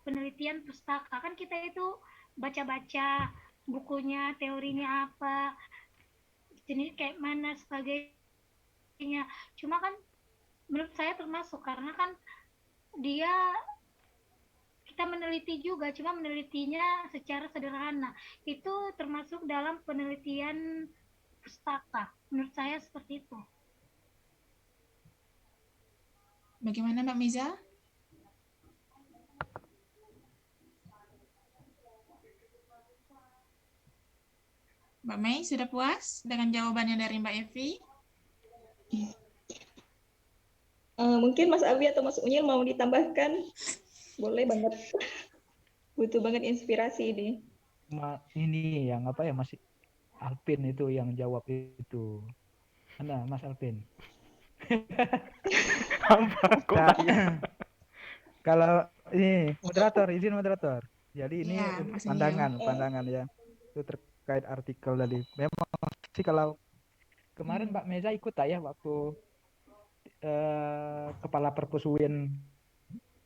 penelitian pustaka. Kan kita itu baca-baca bukunya, teorinya apa, jenis kayak mana sebagainya. Cuma kan menurut saya termasuk karena kan kita meneliti juga, cuma menelitinya secara sederhana. Itu termasuk dalam penelitian pustaka. Menurut saya seperti itu. Bagaimana Mbak Miza? Mbak Mei sudah puas dengan jawabannya dari Mbak Evi? Mungkin Mas Abi atau Mas Unyil mau ditambahkan? Boleh banget. Butuh banget inspirasi ini. Ini yang apa ya, Mas Alpin itu yang jawab itu. Mana Mas Alpin? Kalau ini izin moderator. Jadi ini Ya, Mas pandangan ya. Itu terkait artikel tadi. Memang sih kalau kemarin Mbak Meza ikut tak ya waktu kepala perpus UIN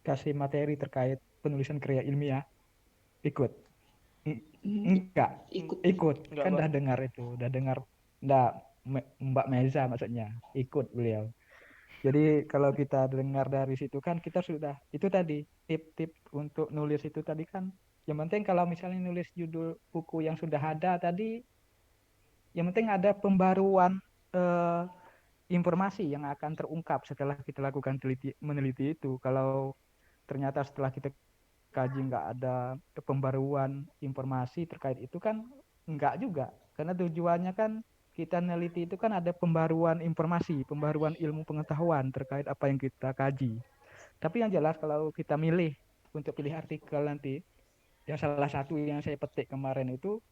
kasih materi terkait penulisan karya ilmiah? Ikut? Enggak. Ikut. Kan udah dengar itu, Mbak Meza maksudnya ikut beliau. Jadi kalau kita dengar dari situ kan kita sudah itu tadi tip-tip untuk nulis itu tadi kan. Yang penting kalau misalnya nulis judul buku yang sudah ada tadi, yang penting ada pembaruan informasi yang akan terungkap setelah kita lakukan meneliti itu. Kalau ternyata setelah kita kaji nggak ada pembaruan informasi terkait itu kan nggak juga. Karena tujuannya kan kita neliti itu kan ada pembaruan informasi, pembaruan ilmu pengetahuan terkait apa yang kita kaji. Tapi yang jelas kalau kita milih untuk pilih artikel nanti, yang salah satu yang saya petik kemarin itu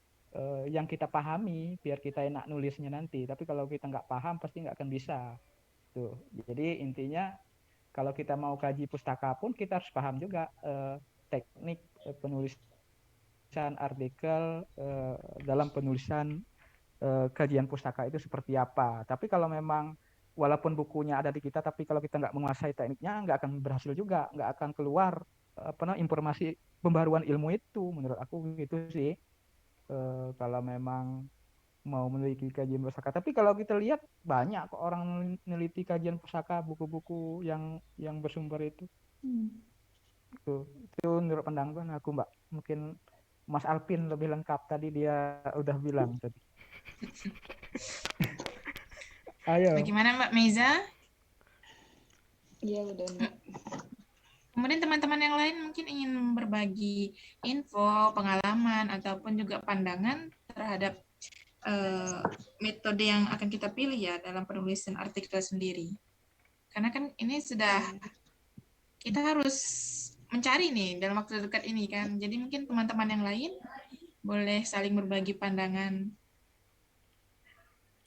yang kita pahami biar kita enak nulisnya nanti. Tapi kalau kita nggak paham pasti nggak akan bisa. Tuh. Jadi intinya kalau kita mau kaji pustaka pun kita harus paham juga teknik penulisan artikel dalam penulisan kajian pustaka itu seperti apa. Tapi kalau memang walaupun bukunya ada di kita, tapi kalau kita nggak menguasai tekniknya, nggak akan berhasil juga, nggak akan keluar informasi pembaruan ilmu itu. Menurut aku gitu sih. Kalau memang mau meneliti kajian pustaka. Tapi kalau kita lihat banyak kok orang meneliti kajian pustaka, buku-buku yang bersumber itu. Itu menurut pandangan aku, Mbak. Mungkin Mas Alpin lebih lengkap tadi, dia udah bilang tadi. Ayo. Bagaimana Mbak Meza? Iya, udah. Kemudian teman-teman yang lain mungkin ingin berbagi info, pengalaman, ataupun juga pandangan terhadap metode yang akan kita pilih ya dalam penulisan artikel sendiri. Karena kan ini sudah kita harus mencari nih dalam waktu dekat ini kan. Jadi mungkin teman-teman yang lain boleh saling berbagi pandangan.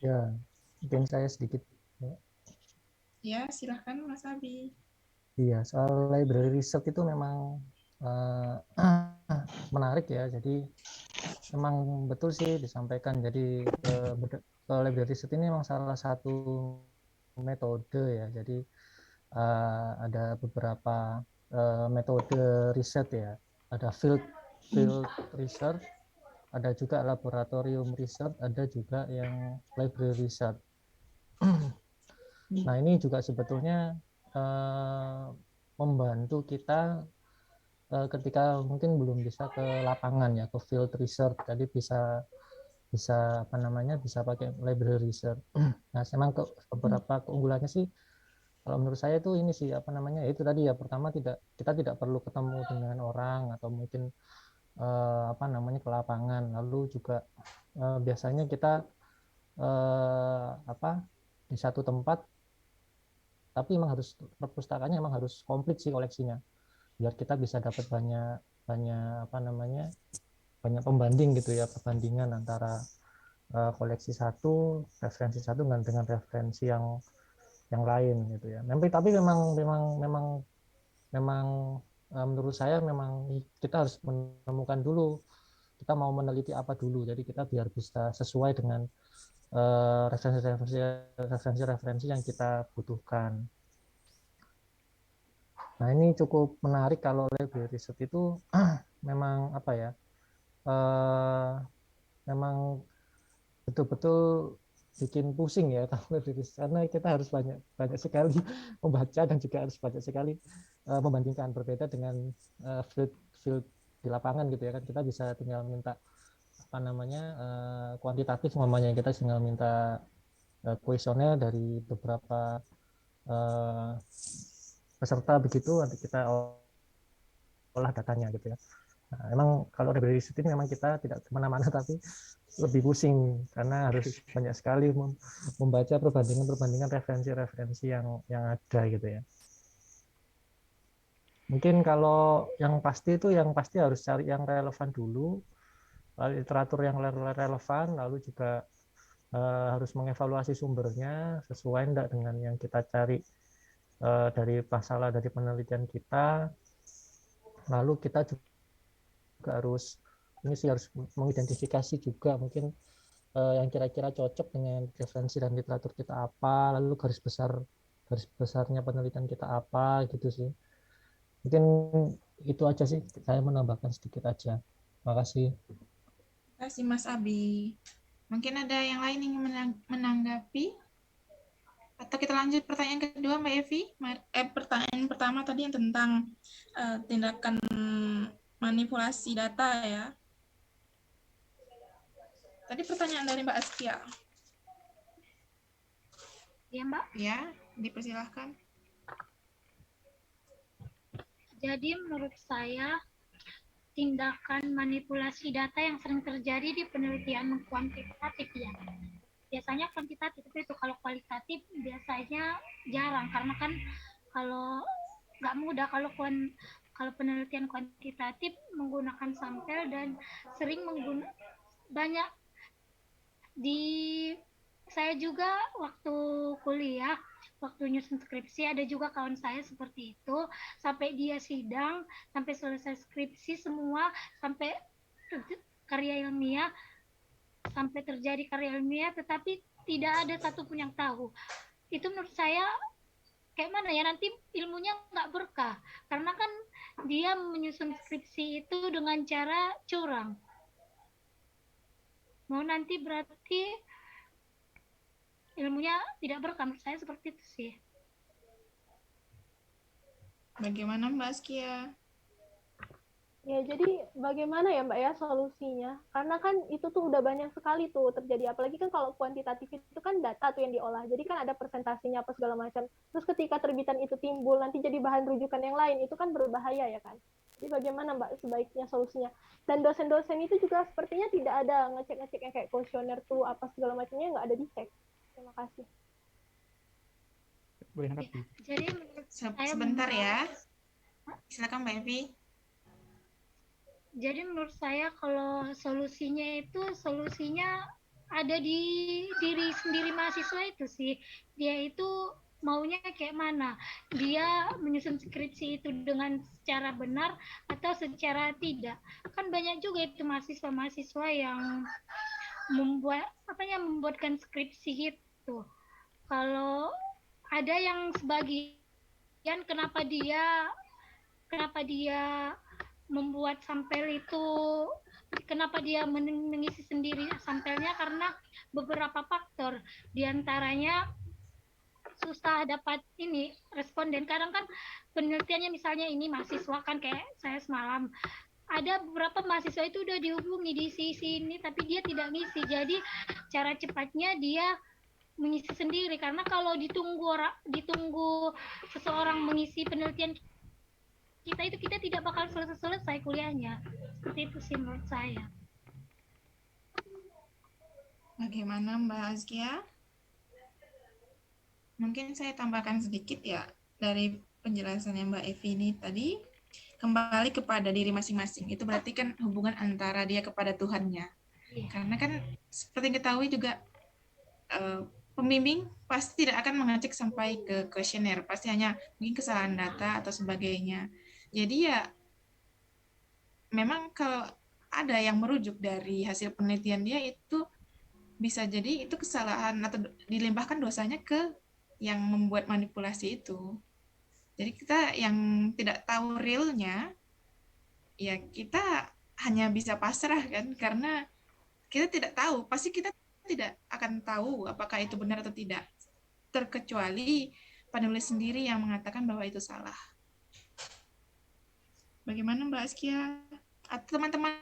Ya, mungkin saya sedikit. Ya, silahkan Mas Abi. Iya, soal library research itu memang menarik ya. Jadi memang betul sih disampaikan. Jadi library research ini memang salah satu metode ya. Jadi ada beberapa metode riset ya. Ada field research, ada juga laboratorium research, ada juga yang library research. Nah, ini juga sebetulnya membantu kita ketika mungkin belum bisa ke lapangan ya, ke field research. Jadi bisa pakai library research. Nah, memang beberapa keunggulannya sih kalau menurut saya itu ini sih itu tadi ya, pertama kita tidak perlu ketemu dengan orang atau mungkin ke lapangan. Lalu juga biasanya kita di satu tempat, tapi memang harus perpustakaannya memang harus komplit sih koleksinya biar kita bisa dapat banyak banyak pembanding gitu ya, perbandingan antara koleksi satu, referensi satu dengan referensi yang lain gitu ya. Tapi memang menurut saya memang kita harus menemukan dulu kita mau meneliti apa dulu, jadi kita biar bisa sesuai dengan referensi yang kita butuhkan. Nah, ini cukup menarik kalau library research itu memang memang betul-betul bikin pusing ya kalau library research, karena kita harus banyak sekali membaca dan juga harus banyak sekali membandingkan. Berbeda dengan field di lapangan gitu ya kan, kita bisa tinggal minta kuantitatif umpamanya kita tinggal minta kuesioner dari beberapa peserta begitu, nanti kita olah datanya gitu ya. Nah, emang kalau library riset ini memang kita tidak kemana-mana tapi lebih pusing karena harus banyak sekali membaca perbandingan referensi-referensi yang ada gitu ya. Mungkin kalau yang pasti harus cari yang relevan dulu, lalu literatur yang relevan, lalu juga harus mengevaluasi sumbernya sesuai enggak dengan yang kita cari dari masalah dari penelitian kita. Lalu kita juga harus mengidentifikasi juga mungkin yang kira-kira cocok dengan referensi dan literatur kita apa, lalu garis besarnya penelitian kita apa gitu sih. Mungkin itu aja sih, saya menambahkan sedikit aja. Makasih. Terima kasih Mas Abi. Mungkin ada yang lain yang menanggapi? Atau kita lanjut pertanyaan kedua Mbak Evi? Pertanyaan pertama tadi yang tentang tindakan manipulasi data ya. Tadi pertanyaan dari Mbak Askia. Ya Mbak. Ya, dipersilahkan. Jadi menurut saya tindakan manipulasi data yang sering terjadi di penelitian kuantitatif ya. Biasanya kuantitatif itu, kalau kualitatif biasanya jarang karena kan kalau nggak mudah kalau penelitian kuantitatif menggunakan sampel dan sering banyak saya juga waktu kuliah, waktu nyusun skripsi ada juga kawan saya seperti itu, sampai dia sidang, sampai selesai skripsi semua, sampai karya ilmiah, sampai terjadi karya ilmiah, tetapi tidak ada satupun yang tahu. Itu menurut saya kayak mana ya, nanti ilmunya nggak berkah, karena kan dia menyusun skripsi itu dengan cara curang. Mau nanti berarti ilmunya tidak berkah, menurut saya seperti itu sih. Bagaimana Mbak Askia? Ya, jadi bagaimana ya Mbak ya solusinya? Karena kan itu tuh udah banyak sekali tuh terjadi. Apalagi kan kalau kuantitatif itu kan data tuh yang diolah. Jadi kan ada persentasinya apa segala macam. Terus ketika terbitan itu timbul, nanti jadi bahan rujukan yang lain. Itu kan berbahaya ya kan? Jadi bagaimana Mbak sebaiknya solusinya? Dan dosen-dosen itu juga sepertinya tidak ada ngecek-ngecek yang kayak kuesioner tuh apa segala macamnya, nggak ada dicek. Terima kasih. Boleh nanggapi? Jadi menurut saya sebentar ya. Silakan Mbak Evi. Jadi menurut saya kalau solusinya ada di diri sendiri mahasiswa itu sih. Dia itu maunya kayak mana? Dia menyusun skripsi itu dengan secara benar atau secara tidak. Kan banyak juga itu mahasiswa-mahasiswa yang membuatkan skripsi itu. Kalau ada yang sebagian kenapa dia membuat sampel itu, kenapa dia mengisi sendiri sampelnya, karena beberapa faktor, diantaranya susah dapat responden. Kadang kan penelitiannya misalnya ini mahasiswa kan kayak saya semalam, ada beberapa mahasiswa itu udah dihubungi di sisi ini tapi dia tidak ngisi. Jadi cara cepatnya dia mengisi sendiri, karena kalau ditunggu seseorang mengisi penelitian kita tidak bakal selesai kuliahnya. Seperti itu sih menurut saya. Bagaimana Mbak Askia? Mungkin saya tambahkan sedikit ya dari penjelasannya Mbak Evi ini tadi. Kembali kepada diri masing-masing. Itu berarti kan hubungan antara dia kepada Tuhannya. Karena kan seperti diketahui juga pembimbing pasti tidak akan mengecek sampai ke kuesioner. Pasti hanya mungkin kesalahan data atau sebagainya. Jadi ya memang kalau ada yang merujuk dari hasil penelitian dia itu bisa jadi itu kesalahan atau dilimpahkan dosanya ke yang membuat manipulasi itu. Jadi kita yang tidak tahu realnya, ya kita hanya bisa pasrah kan, karena kita tidak tahu, pasti kita tidak akan tahu apakah itu benar atau tidak, terkecuali penulis sendiri yang mengatakan bahwa itu salah. Bagaimana Mbak Askia? Atau teman-teman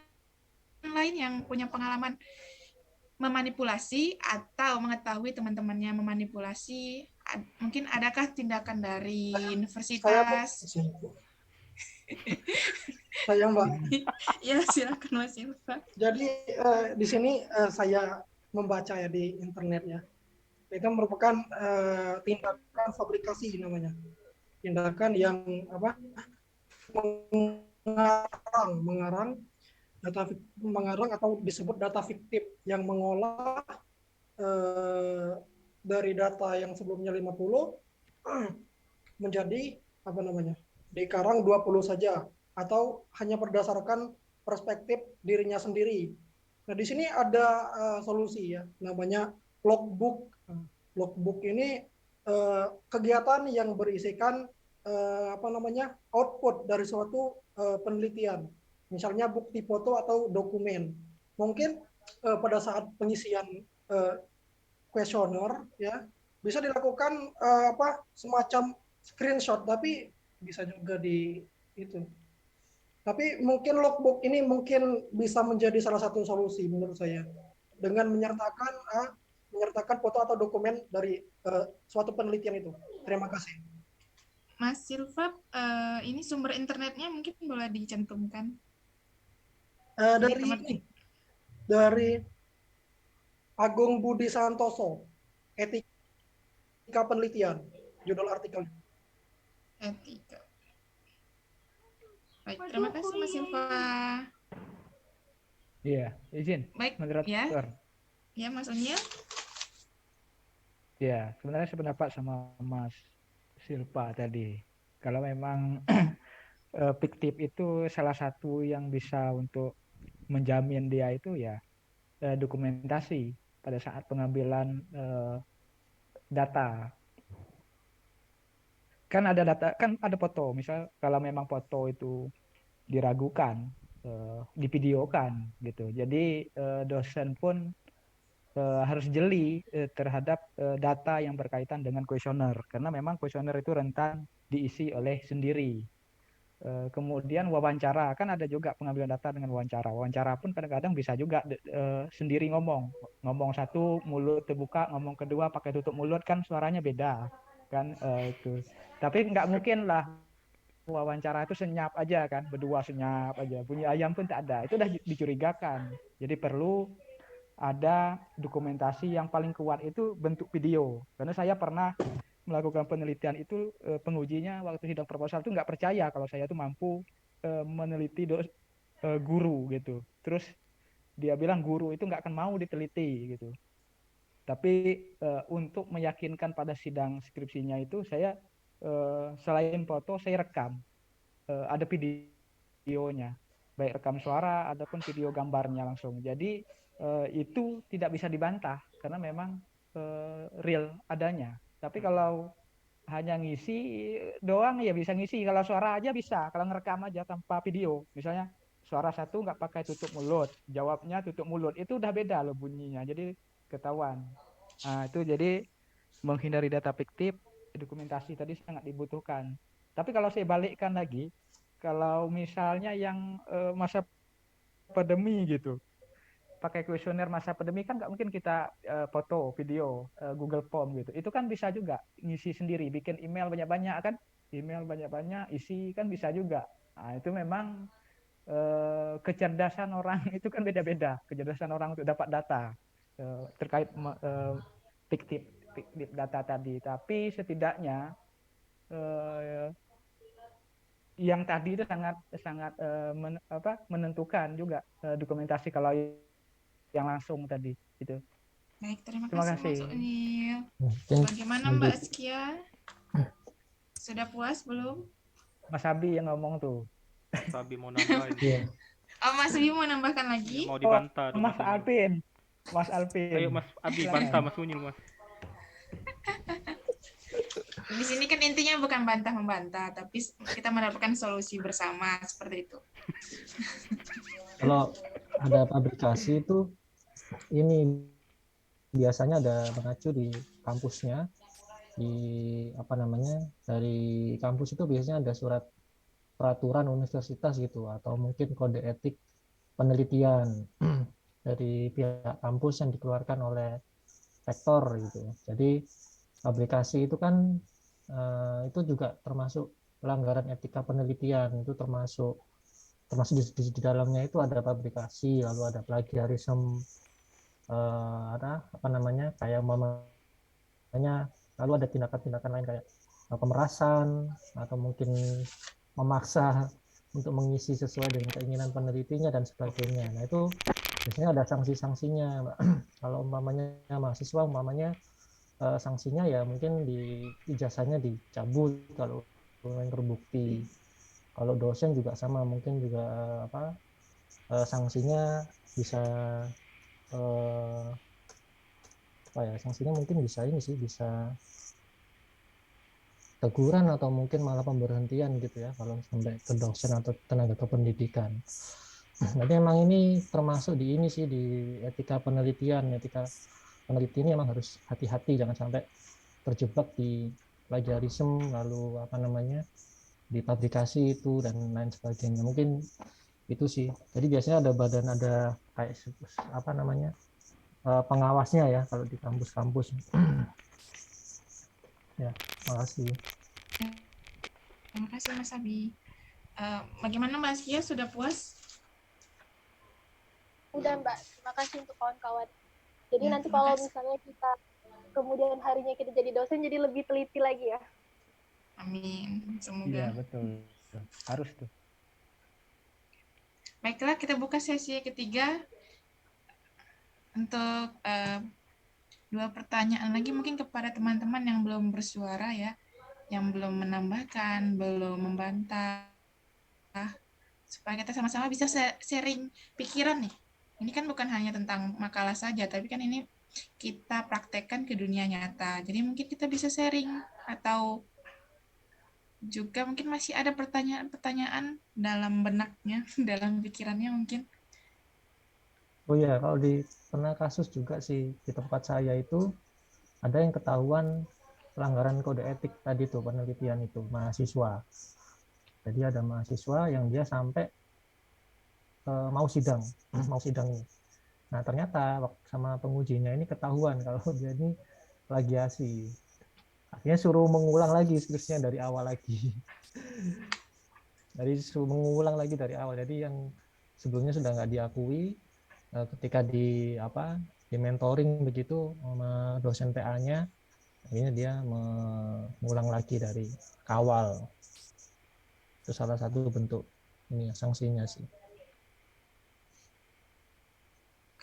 lain yang punya pengalaman memanipulasi atau mengetahui teman-temannya memanipulasi? Mungkin adakah tindakan dari Saya universitas? saya Mbak. Ya, silakan Mas Silva. Jadi di sini saya membaca ya di internet ya. Itu merupakan tindakan fabrikasi namanya. Tindakan yang apa? mengarang atau disebut data fiktif yang mengolah dari data yang sebelumnya 50 menjadi apa namanya? Dikarang 20 saja atau hanya berdasarkan perspektif dirinya sendiri. Nah, di sini ada solusi ya, namanya logbook. Logbook ini kegiatan yang berisikan apa namanya? Output dari suatu penelitian. Misalnya bukti foto atau dokumen. Mungkin pada saat pengisian kuesioner ya bisa dilakukan apa semacam screenshot, tapi bisa juga di itu. Tapi mungkin logbook ini mungkin bisa menjadi salah satu solusi menurut saya dengan menyertakan foto atau dokumen dari suatu penelitian itu. Terima kasih. Mas Silva, ini sumber internetnya mungkin boleh dicantumkan. Dari Agung Budi Santoso, Etika Penelitian, judul artikel. Etika. Baik, terima kasih Mas Silva. Iya, izin. Baik, moderator. Ya, Mas Unyil. Ya, sebenarnya sependapat sama Mas Silva tadi. Kalau memang fiktif itu salah satu yang bisa untuk menjamin dia itu ya dokumentasi pada saat pengambilan data. Kan ada data, kan ada foto. Misal kalau memang foto itu diragukan, divideokan gitu. Jadi dosen pun harus jeli terhadap data yang berkaitan dengan kuesioner, karena memang kuesioner itu rentan diisi oleh sendiri. Kemudian wawancara, kan ada juga pengambilan data dengan wawancara. Wawancara pun kadang-kadang bisa juga sendiri ngomong satu mulut terbuka, ngomong kedua pakai tutup mulut, kan suaranya beda kan itu. Tapi nggak mungkin lah wawancara itu senyap aja kan, berdua senyap aja, bunyi ayam pun tak ada, itu udah dicurigakan. Jadi perlu ada dokumentasi yang paling kuat itu bentuk video, karena saya pernah melakukan penelitian itu pengujinya waktu sidang proposal itu nggak percaya kalau saya tuh mampu meneliti guru gitu. Terus dia bilang guru itu nggak akan mau diteliti gitu. Tapi untuk meyakinkan pada sidang skripsinya itu saya selain foto saya rekam, ada videonya, baik rekam suara ataupun video gambarnya langsung. Jadi itu tidak bisa dibantah karena memang real adanya. Tapi kalau hanya ngisi doang ya bisa ngisi, kalau suara aja bisa, kalau ngerekam aja tanpa video, misalnya suara satu nggak pakai tutup mulut, jawabnya tutup mulut, itu udah beda loh bunyinya, jadi ketahuan. Nah itu jadi menghindari data fiktif, dokumentasi tadi sangat dibutuhkan. Tapi kalau saya balikkan lagi, kalau misalnya yang masa pandemi gitu, pakai kuesioner masa pandemi kan nggak mungkin kita foto, video, Google Form gitu. Itu kan bisa juga ngisi sendiri, bikin email banyak-banyak kan, email banyak-banyak, isi kan bisa juga. Nah itu memang kecerdasan orang itu kan beda-beda, kecerdasan orang untuk dapat data terkait fiktif data tadi. Tapi setidaknya yang tadi itu sangat menentukan juga dokumentasi kalau yang langsung tadi gitu. Baik, terima kasih Mas Unil. Bagaimana Mbak Askia? Sudah puas belum? Mas Abi yang ngomong tuh. Mas Abi mau nambahin. Oh, Mas Abi mau nambahkan lagi? Ya, mau dibantah dong, Mas Alvin. Mas Alvin. Ayo Mas Abi bantah Mas Unil, Mas. Di sini kan intinya bukan bantah membantah, tapi kita mendapatkan solusi bersama seperti itu. Kalau ada publikasi itu ini biasanya ada mengacu di kampusnya, di apa namanya, dari kampus itu biasanya ada surat peraturan universitas gitu, atau mungkin kode etik penelitian dari pihak kampus yang dikeluarkan oleh rektor gitu. Jadi publikasi itu kan itu juga termasuk pelanggaran etika penelitian, itu termasuk di dalamnya itu ada publikasi, lalu ada plagiarisme, ada apa namanya kayak umpamanya, lalu ada tindakan-tindakan lain kayak pemerasan atau mungkin memaksa untuk mengisi sesuai dengan keinginan penelitinya dan sebagainya. Nah itu biasanya ada sanksi-sanksinya. Kalau umpamanya mahasiswa umpamanya sanksinya ya mungkin di ijazahnya dicabut kalau yang terbukti. Kalau dosen juga sama, mungkin juga sanksinya bisa sanksinya mungkin bisa ini sih, bisa teguran atau mungkin malah pemberhentian gitu ya kalau sampai ke dosen atau tenaga kependidikan. Jadi memang ini termasuk di ini sih, di etika penelitian ini memang harus hati-hati, jangan sampai terjebak di plagiarisme, lalu apa namanya di publikasi itu dan lain sebagainya. Mungkin itu sih. Jadi biasanya ada kayak apa namanya pengawasnya ya kalau di kampus-kampus. Ya, makasih. Terima kasih Mas Abi. Bagaimana Mas Kia, sudah puas? Udah Mbak, terima kasih untuk kawan-kawan. Jadi Ya, nanti kalau misalnya kita kemudian harinya kita jadi dosen, jadi lebih teliti lagi ya. Amin, semoga. Iya betul, harus tuh. Baiklah, kita buka sesi ketiga untuk 2 pertanyaan lagi mungkin kepada teman-teman yang belum bersuara ya, yang belum menambahkan, belum membantah, supaya kita sama-sama bisa sharing pikiran nih. Ini kan bukan hanya tentang makalah saja, tapi kan ini kita praktekkan ke dunia nyata. Jadi mungkin kita bisa sharing, atau juga mungkin masih ada pertanyaan-pertanyaan dalam benaknya, dalam pikirannya mungkin. Oh ya, kalau pernah kasus juga sih di tempat saya itu ada yang ketahuan pelanggaran kode etik tadi tuh penelitian itu mahasiswa. Jadi ada mahasiswa yang dia sampai mau sidang. Nah ternyata sama pengujinya ini ketahuan kalau dia ini plagiasi. Akhirnya suruh mengulang lagi skripsinya dari awal lagi. Suruh mengulang lagi dari awal. Jadi yang sebelumnya sudah nggak diakui, ketika di mentoring begitu sama dosen PA-nya, akhirnya dia mengulang lagi dari awal. Itu salah satu bentuk ini sanksinya sih.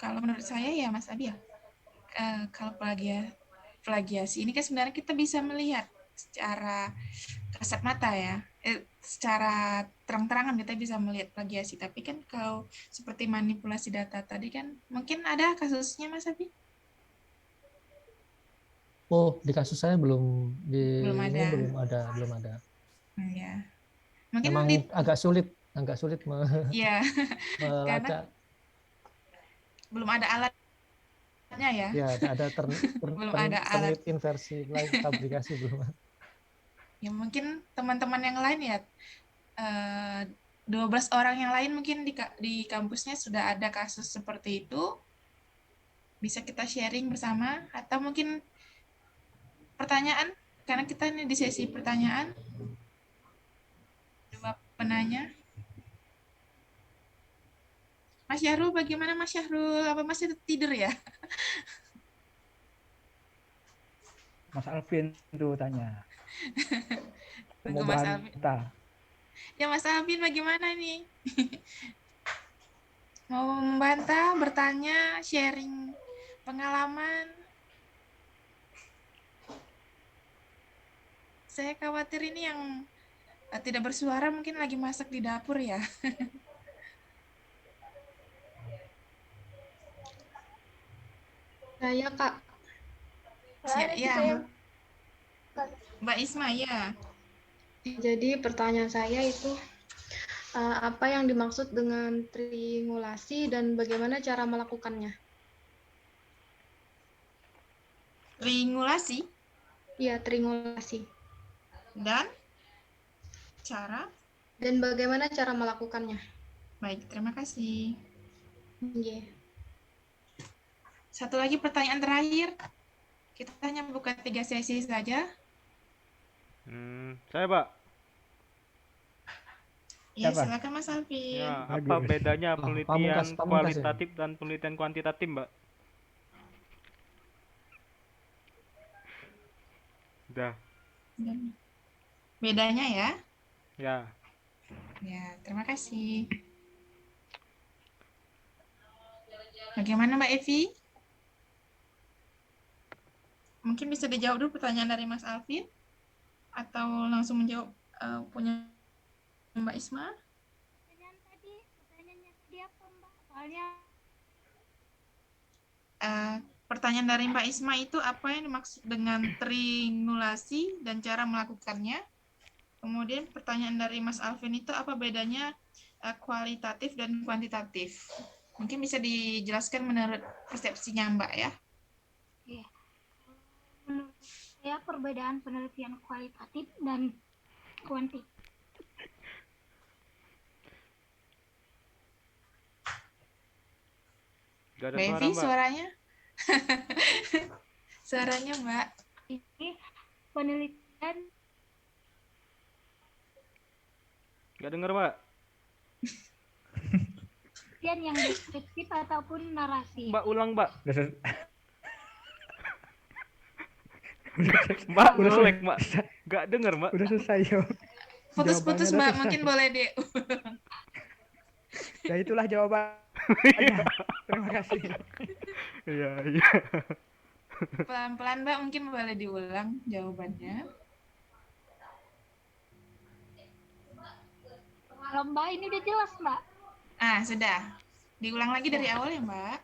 Kalau menurut saya ya Mas Abi ya, kalau plagiasi ini kan sebenarnya kita bisa melihat secara kasat mata ya, secara terang-terangan kita bisa melihat plagiasi. Tapi kan kalau seperti manipulasi data tadi kan mungkin ada kasusnya Mas Abi? Oh, di kasus saya belum ada. Ya. Mungkin memang agak sulit ya, melacak. Karena belum ada alatnya ya. Ya, ada belum ada alat inversi lain publikasi belum. Ya mungkin teman-teman yang lain ya, 12 orang yang lain mungkin di kampusnya sudah ada kasus seperti itu, bisa kita sharing bersama, atau mungkin pertanyaan, karena kita ini di sesi pertanyaan, 2 penanya. Mas Syahrul, bagaimana Mas Syahrul? Apa masih tidur ya? Mas Alvin tuh tanya. Tunggu Mas Alvin. Ya Mas Alvin bagaimana nih? Mau membantah, bertanya, sharing pengalaman? Saya khawatir ini yang tidak bersuara mungkin lagi masak di dapur ya. Saya Kak. Ya, Mbak Isma ya. Jadi pertanyaan saya itu apa yang dimaksud dengan triangulasi dan bagaimana cara melakukannya? Triangulasi? Iya, triangulasi. Dan cara? Dan bagaimana cara melakukannya? Baik, terima kasih. Nggih. Satu lagi pertanyaan terakhir. Kita hanya buka 3 sesi saja. Saya, Pak. Ya, Siapa? silakan Mas Alvin. Ya, apa Bagus. bedanya Oh, penelitian pamungkas ya. kualitatif dan penelitian kuantitatif, Mbak? Udah. Bedanya ya? Ya. Ya, terima kasih. Bagaimana Mbak Evi? Mungkin bisa dijawab dulu pertanyaan dari Mas Alvin? Atau langsung menjawab punya Mbak Isma? Pertanyaannya tadi apa Mbak? Soalnya Pertanyaan dari Mbak Isma itu apa yang dimaksud dengan triangulasi dan cara melakukannya? Kemudian pertanyaan dari Mas Alvin itu apa bedanya kualitatif dan kuantitatif? Mungkin bisa dijelaskan menurut persepsinya Mbak ya? Iya. Menurut saya perbedaan penelitian kualitatif dan kuantitatif. Gak ada Mbak suara, Evi, Mbak. suaranya? Suaranya Mbak. Ini penelitian Gak denger, Mbak. yang deskriptif ataupun narasi. Mbak, ulang, Mbak. Udah Mbak, udah ngelek, Mbak. Gak denger, Mbak. Udah selesai, yo. Putus-putus Jawabannya udah Mbak, selesai. mungkin boleh diulang. Ya itulah jawabannya. Terima kasih. Iya, iya. Pelan-pelan Mbak, mungkin boleh diulang jawabannya. Kalau Mbak ini udah jelas Mbak. Sudah. Diulang lagi dari awal ya Mbak.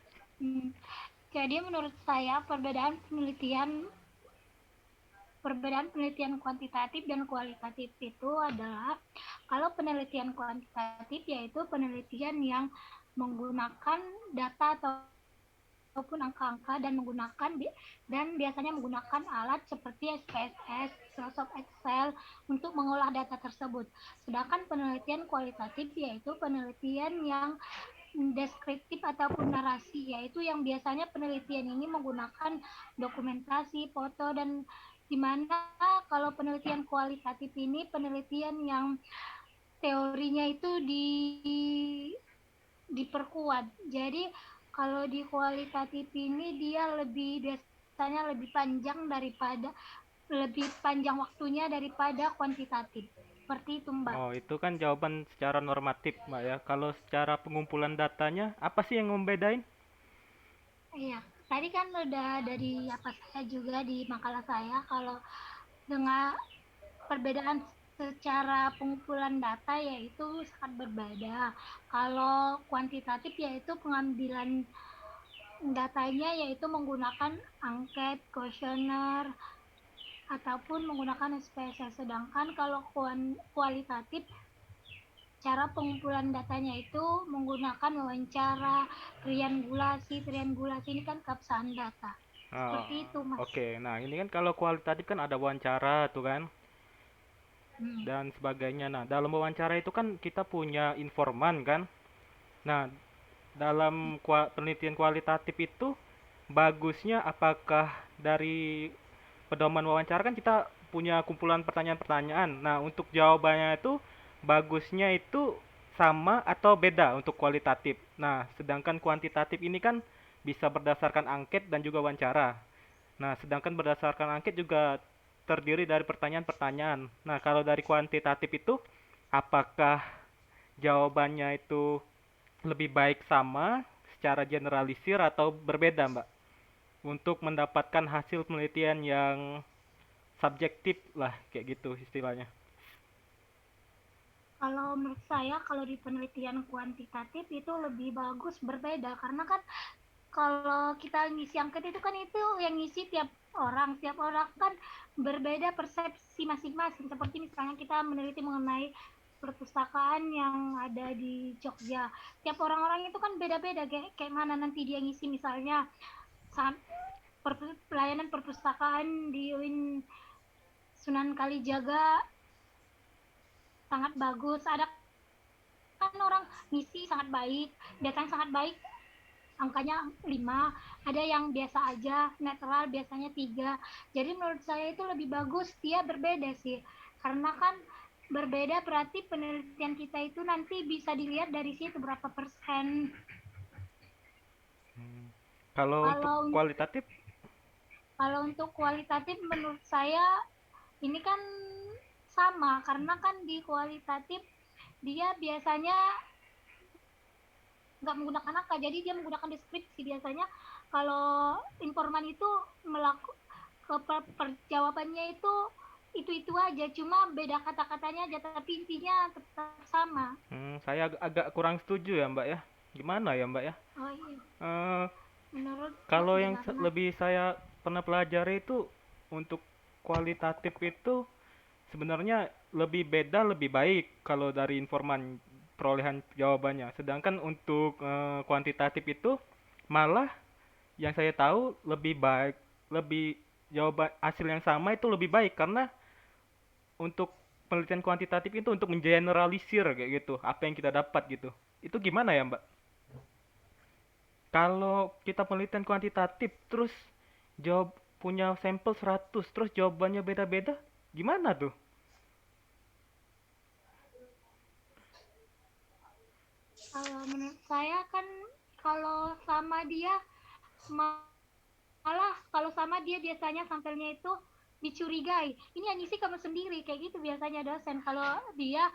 Jadi menurut saya perbedaan penelitian kuantitatif dan kualitatif itu adalah kalau penelitian kuantitatif yaitu penelitian yang menggunakan data ataupun angka-angka dan biasanya menggunakan alat seperti SPSS, Microsoft Excel untuk mengolah data tersebut. Sedangkan penelitian kualitatif yaitu penelitian yang deskriptif ataupun narasi, yaitu yang biasanya penelitian ini menggunakan dokumentasi, foto, dan dimana kalau penelitian kualitatif ini penelitian yang teorinya itu diperkuat. Jadi kalau di kualitatif ini dia biasanya lebih panjang waktunya daripada kuantitatif. Seperti itu Mbak. Oh, itu kan jawaban secara normatif, Mbak ya. Kalau secara pengumpulan datanya, apa sih yang membedain? Iya, tadi kan udah dari saya juga di makalah saya kalau dengan perbedaan secara pengumpulan data yaitu sangat berbeda. Kalau kuantitatif yaitu pengambilan datanya yaitu menggunakan angket, kuesioner, ataupun menggunakan SPSS. Sedangkan kalau kualitatif cara pengumpulan datanya itu menggunakan wawancara, triangulasi ini kan keabsahan data. Seperti itu Mas. Oke, nah ini kan kalau kualitatif kan ada wawancara tuh kan dan sebagainya. Nah dalam wawancara itu kan kita punya informan kan. Nah dalam penelitian kualitatif itu bagusnya apakah dari pedoman wawancara kan kita punya kumpulan pertanyaan-pertanyaan. Nah, untuk jawabannya itu bagusnya itu sama atau beda untuk kualitatif. Nah, sedangkan kuantitatif ini kan bisa berdasarkan angket dan juga wawancara. Nah, sedangkan berdasarkan angket juga terdiri dari pertanyaan-pertanyaan. Nah, kalau dari kuantitatif itu apakah jawabannya itu lebih baik sama secara generalisir atau berbeda, Mbak? Untuk mendapatkan hasil penelitian yang subjektif lah, kayak gitu istilahnya. Kalau menurut saya kalau di penelitian kuantitatif itu lebih bagus berbeda karena kan kalau kita ngisi angket itu kan itu yang ngisi tiap orang kan berbeda persepsi masing-masing. Seperti misalnya kita meneliti mengenai perpustakaan yang ada di Jogja, tiap orang-orang itu kan beda-beda kayak mana nanti dia ngisi misalnya pelayanan perpustakaan di UIN Sunan Kalijaga sangat bagus, ada kan orang ngisi sangat baik, datang sangat baik, angkanya 5, ada yang biasa aja, netral biasanya 3. Jadi menurut saya itu lebih bagus dia berbeda sih. Karena kan berbeda berarti penelitian kita itu nanti bisa dilihat dari situ berapa persen. Kalau untuk kualitatif? Kalau untuk kualitatif menurut saya ini kan sama, karena kan di kualitatif dia biasanya nggak menggunakan angka, jadi dia menggunakan deskripsi. Biasanya kalau informan itu jawabannya itu aja, cuma beda kata-katanya aja, tapi intinya tetap sama. Saya agak kurang setuju ya Mbak ya. Gimana ya Mbak ya? Oh iya. Menurut kalau yang lebih saya pernah pelajari itu untuk kualitatif itu sebenarnya lebih beda lebih baik kalau dari informan perolehan jawabannya. Sedangkan untuk kuantitatif itu malah yang saya tahu lebih baik, lebih jawaban hasil yang sama itu lebih baik karena untuk penelitian kuantitatif itu untuk mengeneralisir kayak gitu apa yang kita dapat gitu. Itu gimana ya Mbak? Kalau kita penelitian kuantitatif terus punya sampel 100 terus jawabannya beda-beda, gimana tuh? Menurut saya kan kalau sama dia malah kalau sama dia biasanya sampelnya itu dicurigai. Ini yang ngisi kamu sendiri, kayak gitu biasanya dosen. Kalau dia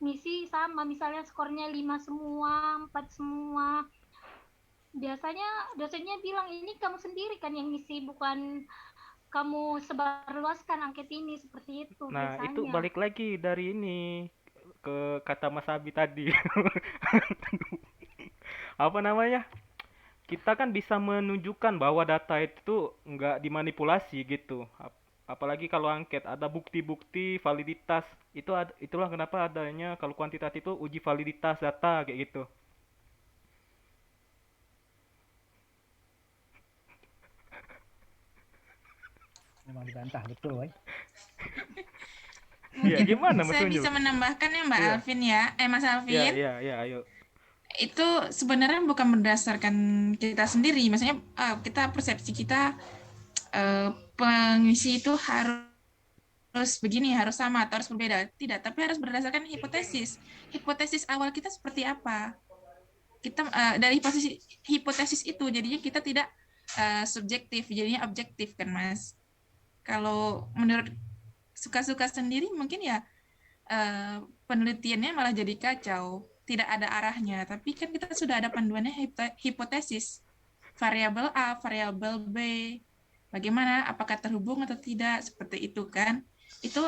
ngisi sama, misalnya skornya 5 semua, 4 semua, biasanya dosennya bilang ini kamu sendiri kan yang ngisi, bukan kamu sebarluaskan angket ini, seperti itu. Nah biasanya. itu balik lagi dari ini ke kata Mas Abi tadi. Apa namanya? Kita kan bisa menunjukkan bahwa data itu nggak dimanipulasi gitu. Apalagi kalau angket ada bukti-bukti validitas. Itulah kenapa adanya kalau kuantitatif itu uji validitas data kayak gitu. Memang dibantah betul, woy. Mungkin gimana saya bisa menambahkan ya Mbak Alvin ya, Mas Alvin. Iya, ayo. Itu sebenarnya bukan berdasarkan kita sendiri, maksudnya kita persepsi kita pengisi itu harus begini, harus sama atau harus berbeda. Tidak, tapi harus berdasarkan hipotesis. Hipotesis awal kita seperti apa? Kita dari posisi hipotesis itu jadinya kita tidak subjektif, jadinya objektif kan Mas. Kalau menurut suka-suka sendiri mungkin ya penelitiannya malah jadi kacau, tidak ada arahnya. Tapi kan kita sudah ada panduannya hipotesis, variabel A, variabel B, bagaimana, apakah terhubung atau tidak, seperti itu kan. Itu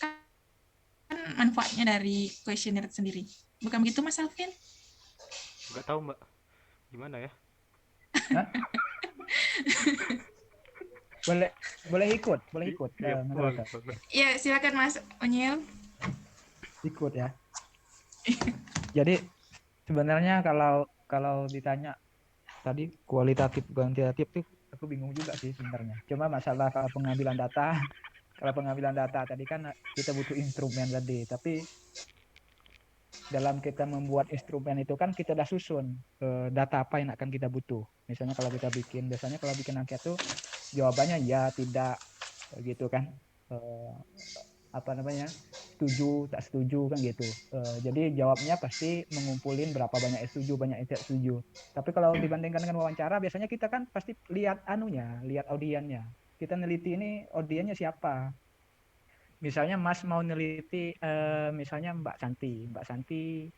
kan manfaatnya dari kuesioner sendiri. Bukan begitu Mas Alvin? Nggak tahu Mbak, gimana ya? boleh ikut. Iya, silakan Mas Unyil. Ikut ya. Jadi sebenarnya kalau ditanya tadi kualitatif kuantitatif tuh aku bingung juga sih sebenarnya. Cuma masalah kalau pengambilan data tadi kan kita butuh instrumen tadi, tapi dalam kita membuat instrumen itu kan kita udah susun data apa yang akan kita butuh. Misalnya kalau kita biasanya kalau bikin angket tuh jawabannya ya tidak gitu kan, setuju tak setuju kan gitu. Jadi jawabnya pasti mengumpulin berapa banyak yang setuju, banyak yang tidak setuju. Tapi kalau dibandingkan dengan wawancara biasanya kita kan pasti lihat lihat audiennya. Kita neliti ini audiennya siapa. Misalnya Mas mau neliti misalnya Mbak Santi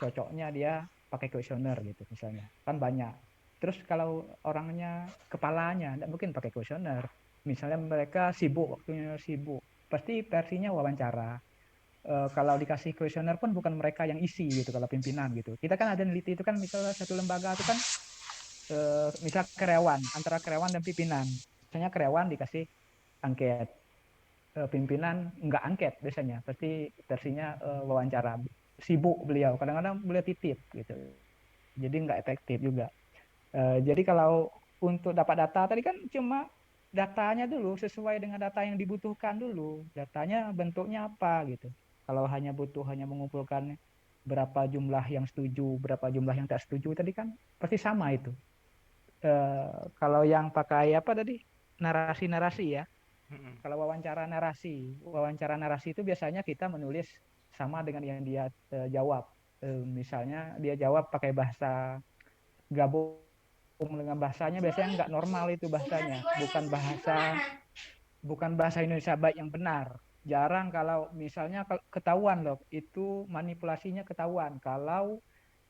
cocoknya dia pakai kuesioner gitu misalnya, kan banyak. Terus kalau orangnya kepalanya tidak mungkin pakai kuesioner, misalnya mereka waktunya sibuk, pasti versinya wawancara. Kalau dikasih kuesioner pun bukan mereka yang isi gitu, kalau pimpinan gitu. Kita kan ada neliti itu kan, misalnya satu lembaga itu kan misal antara karyawan dan pimpinan. Misalnya karyawan dikasih angket, pimpinan enggak angket biasanya, pasti versinya wawancara. Sibuk beliau, kadang-kadang beliau titip gitu, jadi enggak efektif juga. Jadi kalau untuk dapat data tadi kan cuma datanya dulu sesuai dengan data yang dibutuhkan dulu, datanya bentuknya apa gitu. Kalau hanya mengumpulkan berapa jumlah yang setuju, berapa jumlah yang tak setuju tadi kan pasti sama itu. Kalau yang pakai apa tadi, narasi-narasi ya. Kalau wawancara narasi itu biasanya kita menulis sama dengan yang dia jawab. Misalnya dia jawab pakai bahasa gabung dengan bahasanya, biasanya nggak normal itu bahasanya, bukan bahasa Indonesia baik yang benar. Jarang kalau misalnya ketahuan loh, itu manipulasinya ketahuan kalau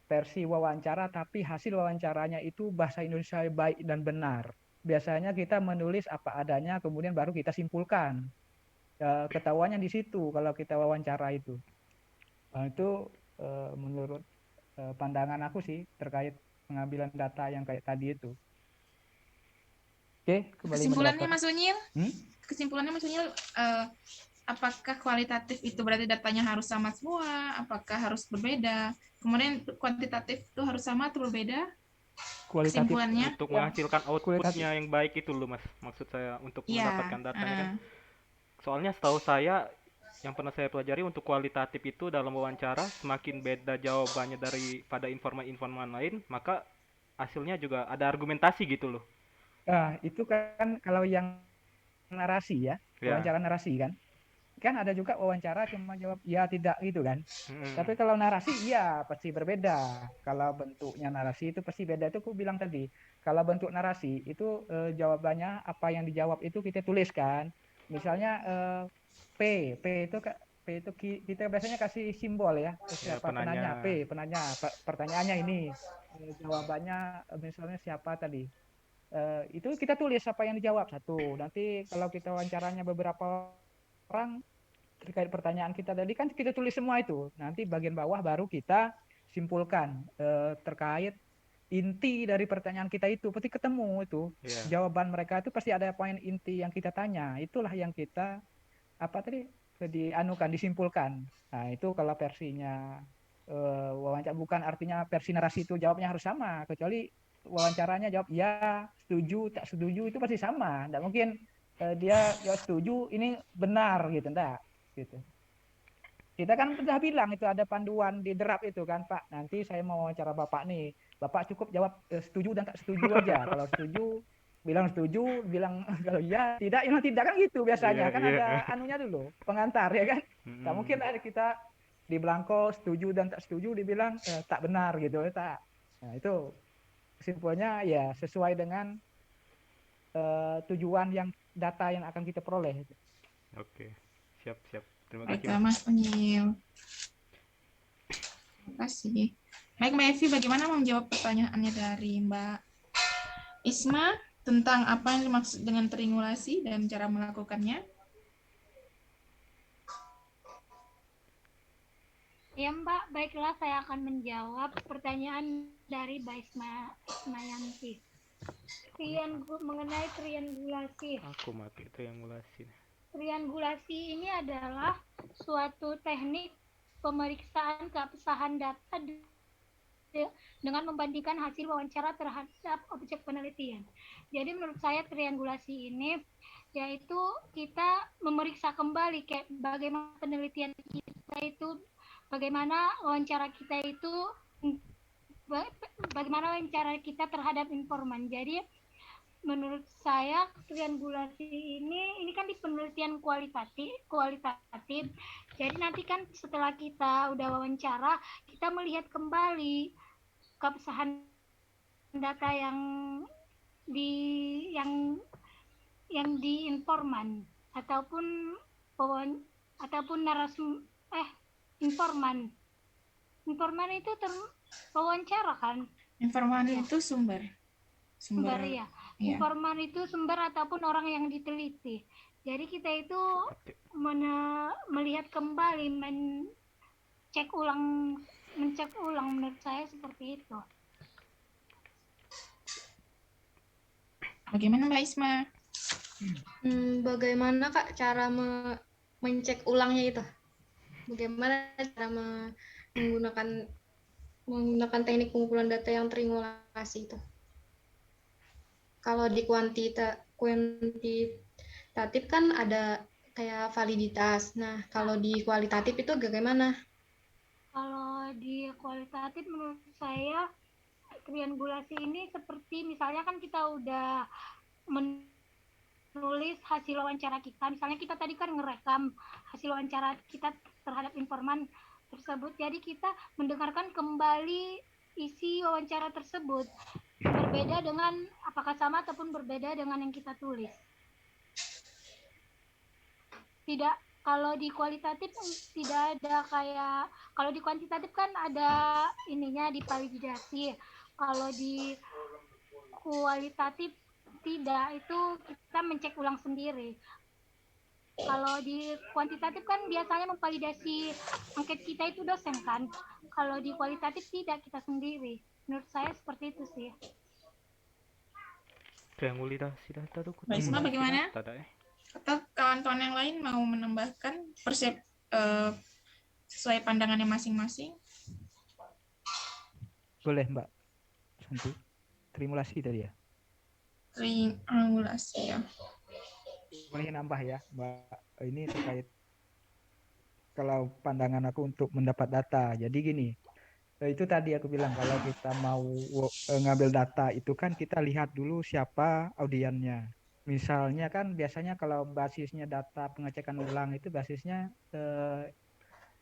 versi wawancara tapi hasil wawancaranya itu bahasa Indonesia baik dan benar. Biasanya kita menulis apa adanya kemudian baru kita simpulkan. Ketahuannya di situ kalau kita wawancara itu. Itu menurut pandangan aku sih terkait pengambilan data yang kayak tadi itu. Oke, kembali Kesimpulannya Mas Unyil? Kesimpulannya Mas Unyil, apakah kualitatif itu berarti datanya harus sama semua? Apakah harus berbeda? Kemudian kuantitatif itu harus sama atau berbeda? Kualitatif Kesimpulannya untuk menghasilkan outputnya yang baik itu loh Mas, maksud saya untuk mendapatkan datanya kan. Soalnya setahu saya yang pernah saya pelajari untuk kualitatif itu dalam wawancara semakin beda jawabannya daripada informan-informan lain, maka hasilnya juga ada argumentasi gitu loh. Itu kan kalau yang narasi ya, wawancara narasi kan ada juga wawancara cuma jawab ya tidak gitu kan. Tapi kalau narasi iya pasti berbeda. Kalau bentuknya narasi itu pasti beda. Itu aku bilang tadi. Kalau bentuk narasi itu jawabannya apa yang dijawab itu kita tuliskan. Misalnya P itu kita biasanya kasih simbol ya. Siapa penanya? Penanya. Pertanyaannya ini. Jawabannya misalnya siapa tadi? Itu kita tulis apa yang dijawab satu. Nanti kalau kita wawancaranya beberapa orang terkait pertanyaan kita tadi kan kita tulis semua itu. Nanti bagian bawah baru kita simpulkan terkait inti dari pertanyaan kita itu. Pasti ketemu itu. Jawaban mereka itu pasti ada poin inti yang kita tanya. Itulah yang kita disimpulkan. Nah, itu kalau versinya wawancara, bukan artinya versi narasi itu jawabnya harus sama, kecuali wawancaranya jawab ya, setuju, tak setuju itu pasti sama. Nggak mungkin dia jawab setuju, ini benar gitu, enggak. Gitu. Kita kan sudah bilang itu ada panduan di draft itu kan Pak. Nanti saya mau wawancara Bapak nih. Bapak cukup jawab setuju dan tak setuju aja. Kalau setuju, bilang setuju, bilang kalau iya, tidak, ya tidak kan gitu biasanya. Kan ada anunya dulu, pengantar ya kan. Tak mungkin ada kita di belangko setuju dan tak setuju dibilang tak benar gitu. Tak. Nah, itu kesimpulannya ya sesuai dengan tujuan yang data yang akan kita peroleh. Oke, siap. Terima kasih. Baik, Mas Unyil. Terima kasih. Baik, Mbak Evi, bagaimana menjawab pertanyaannya dari Mbak Isma tentang apa yang dimaksud dengan triangulasi dan cara melakukannya? Ya Mbak, baiklah saya akan menjawab pertanyaan dari Mbak Ismayanti. Mengenai triangulasi. Aku pakai triangulasi. Triangulasi ini adalah suatu teknik pemeriksaan keabsahan data dengan membandingkan hasil wawancara terhadap objek penelitian. Jadi menurut saya triangulasi ini yaitu kita memeriksa kembali kayak bagaimana penelitian kita itu, bagaimana wawancara kita terhadap informan. Jadi menurut saya triangulasi ini kan di penelitian kualitatif. Jadi nanti kan setelah kita udah wawancara, kita melihat kembali keabsahan data yang di informan ataupun informan. Informan itu wawancara kan? Informan itu sumber ya. Informan itu sumber ataupun orang yang diteliti. Jadi kita itu melihat kembali, mencek ulang menurut saya seperti itu. Bagaimana Mbak Isma? Bagaimana Kak cara mencek ulangnya itu? Bagaimana cara menggunakan teknik pengumpulan data yang triangulasi itu? Kalau di kuantitatif kan ada kayak validitas. Nah, kalau di kualitatif itu bagaimana? Kalau Kalau di kualitatif menurut saya triangulasi ini seperti misalnya kan kita udah menulis hasil wawancara kita. Misalnya kita tadi kan ngerekam hasil wawancara kita terhadap informan tersebut. Jadi kita mendengarkan kembali isi wawancara tersebut. Berbeda dengan apakah sama ataupun berbeda dengan yang kita tulis. Tidak, kalau di kualitatif tidak ada kayak, kalau di kuantitatif kan ada ininya di validasi. Kalau di kualitatif tidak, itu kita mencek ulang sendiri. Kalau di kuantitatif kan biasanya memvalidasi angket kita itu dosen kan. Kalau di kualitatif tidak, kita sendiri. Menurut saya seperti itu sih. Triangulasi data tuh Mbak Isma bagaimana? Atau kawan-kawan yang lain mau menambahkan sesuai pandangannya masing-masing? Boleh Mbak Santi. Triangulasi tadi ya? Triangulasi ya. Boleh nambah ya Mbak. Ini terkait kalau pandangan aku untuk mendapat data. Jadi gini, itu tadi aku bilang kalau kita mau ngambil data itu kan kita lihat dulu siapa audiennya. Misalnya kan biasanya kalau basisnya data pengecekan ulang itu basisnya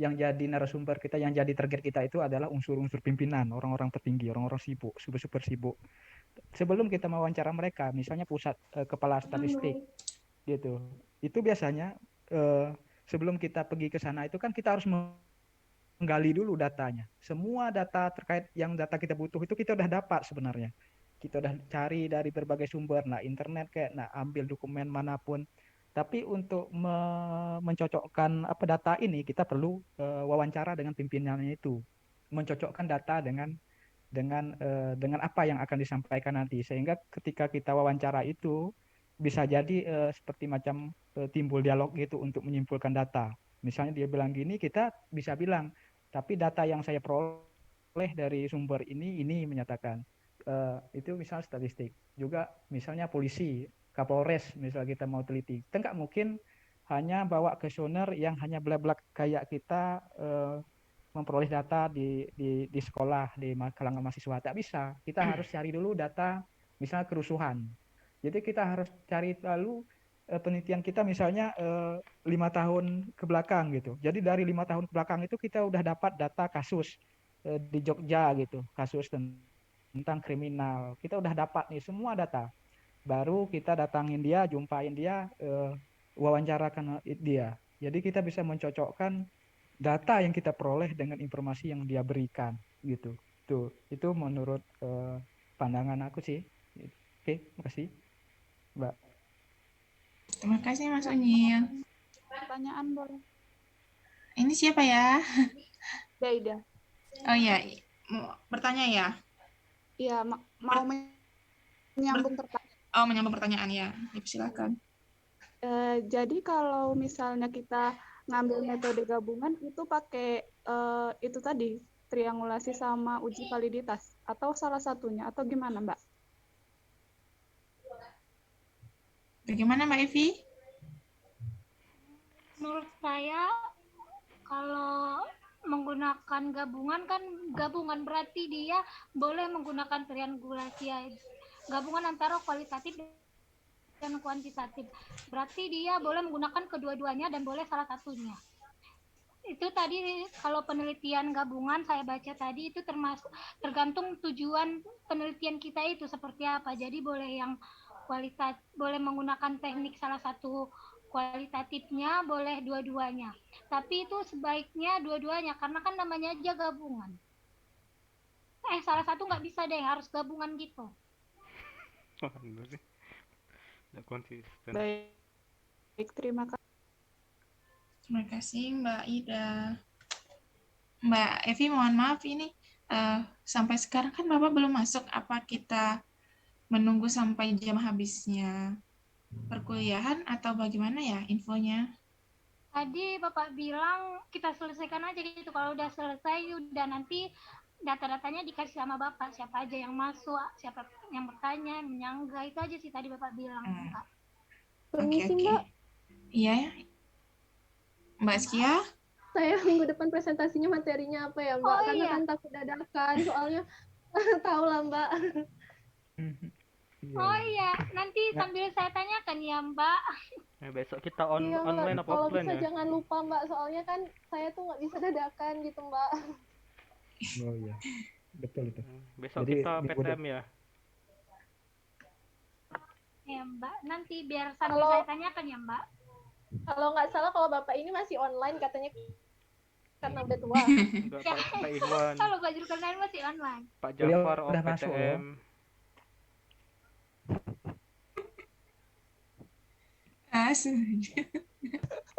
yang jadi narasumber kita, yang jadi target kita itu adalah unsur-unsur pimpinan, orang-orang tertinggi, orang-orang sibuk, super sibuk. Sebelum kita mewawancara mereka, misalnya pusat kepala statistik gitu. Itu biasanya sebelum kita pergi ke sana itu kan kita harus menggali dulu datanya. Semua data terkait yang data kita butuh itu kita udah dapat sebenarnya. Kita udah cari dari berbagai sumber, nah internet kayak, nah ambil dokumen manapun. Tapi untuk mencocokkan apa data ini kita perlu wawancara dengan pimpinannya itu, mencocokkan data dengan apa yang akan disampaikan nanti, sehingga ketika kita wawancara itu bisa jadi seperti macam timbul dialog gitu untuk menyimpulkan data. Misalnya dia bilang gini, kita bisa bilang, tapi data yang saya peroleh dari sumber ini menyatakan. Itu misalnya statistik. Juga misalnya polisi, Kapolres, misalnya kita mau teliti. Kita nggak mungkin hanya bawa kuesioner yang hanya belak-belak kayak kita memperoleh data di sekolah, di kalangan mahasiswa. Tak bisa. Kita harus cari dulu data misalnya kerusuhan. Jadi kita harus cari lalu penelitian kita misalnya 5 tahun ke belakang gitu. Jadi dari 5 tahun ke belakang itu kita udah dapat data kasus di Jogja gitu, kasus tentang kriminal. Kita udah dapat nih semua data. Baru kita datangin dia, jumpain dia, wawancarakan dia. Jadi kita bisa mencocokkan data yang kita peroleh dengan informasi yang dia berikan gitu. Itu menurut pandangan aku sih. Oke, makasih Mbak. Terima kasih Mas Unyil. Pertanyaan boleh? Ini siapa ya? Ida. Oh iya, mau bertanya ya? Iya, mau menyambung pertanyaan. Oh, menyambung pertanyaan ya. Silakan. Jadi kalau misalnya kita ngambil metode gabungan itu pakai itu tadi triangulasi sama uji validitas atau salah satunya atau gimana Mbak? Bagaimana Mbak Evi? Menurut saya kalau menggunakan gabungan kan gabungan berarti dia boleh menggunakan triangulasi gabungan antara kualitatif dan kuantitatif. Berarti dia boleh menggunakan kedua-duanya dan boleh salah satunya. Itu tadi kalau penelitian gabungan saya baca tadi itu tergantung tujuan penelitian kita itu seperti apa. Jadi boleh yang kualitatif, boleh menggunakan teknik salah satu kualitatifnya, boleh dua-duanya. Tapi itu sebaiknya dua-duanya karena kan namanya aja gabungan. Salah satu nggak bisa deh, harus gabungan gitu. Konsisten. Baik, terima kasih. Terima kasih Mbak Ida. Mbak Evi, mohon maaf ini sampai sekarang kan Bapak belum masuk. Apa kita menunggu sampai jam habisnya perkuliahan atau bagaimana ya infonya? Tadi Bapak bilang kita selesaikan aja gitu. Kalau udah selesai, udah nanti data-datanya dikasih sama Bapak. Siapa aja yang masuk, siapa yang bertanya, menyangga, itu aja sih tadi Bapak bilang. Permisi Mbak. Iya, Mbak Skia. saya minggu depan presentasinya materinya apa ya, Mbak? Oh, Karena iya. kan takut dadakan, soalnya tahu lah, Mbak. Iya, Oh iya. iya, nanti Nggak, sambil saya tanyakan ya Mbak. Besok kita Iya, Mbak. online apa Kalau offline bisa ya? jangan lupa, Mbak. Soalnya kan saya tuh nggak bisa dadakan gitu, Mbak. oh iya, betul itu. Besok Jadi kita minggu PTM ya. Ya Mbak, nanti biar sambil Kalau saya tanyakan ya Mbak. kalau nggak salah, kalau Bapak ini masih online katanya karena udah tua. Enggak, Pak Iwan. Kalau Pak Zulkarnain masih online. Pak Beliau Jafar udah masuk loh. PTM.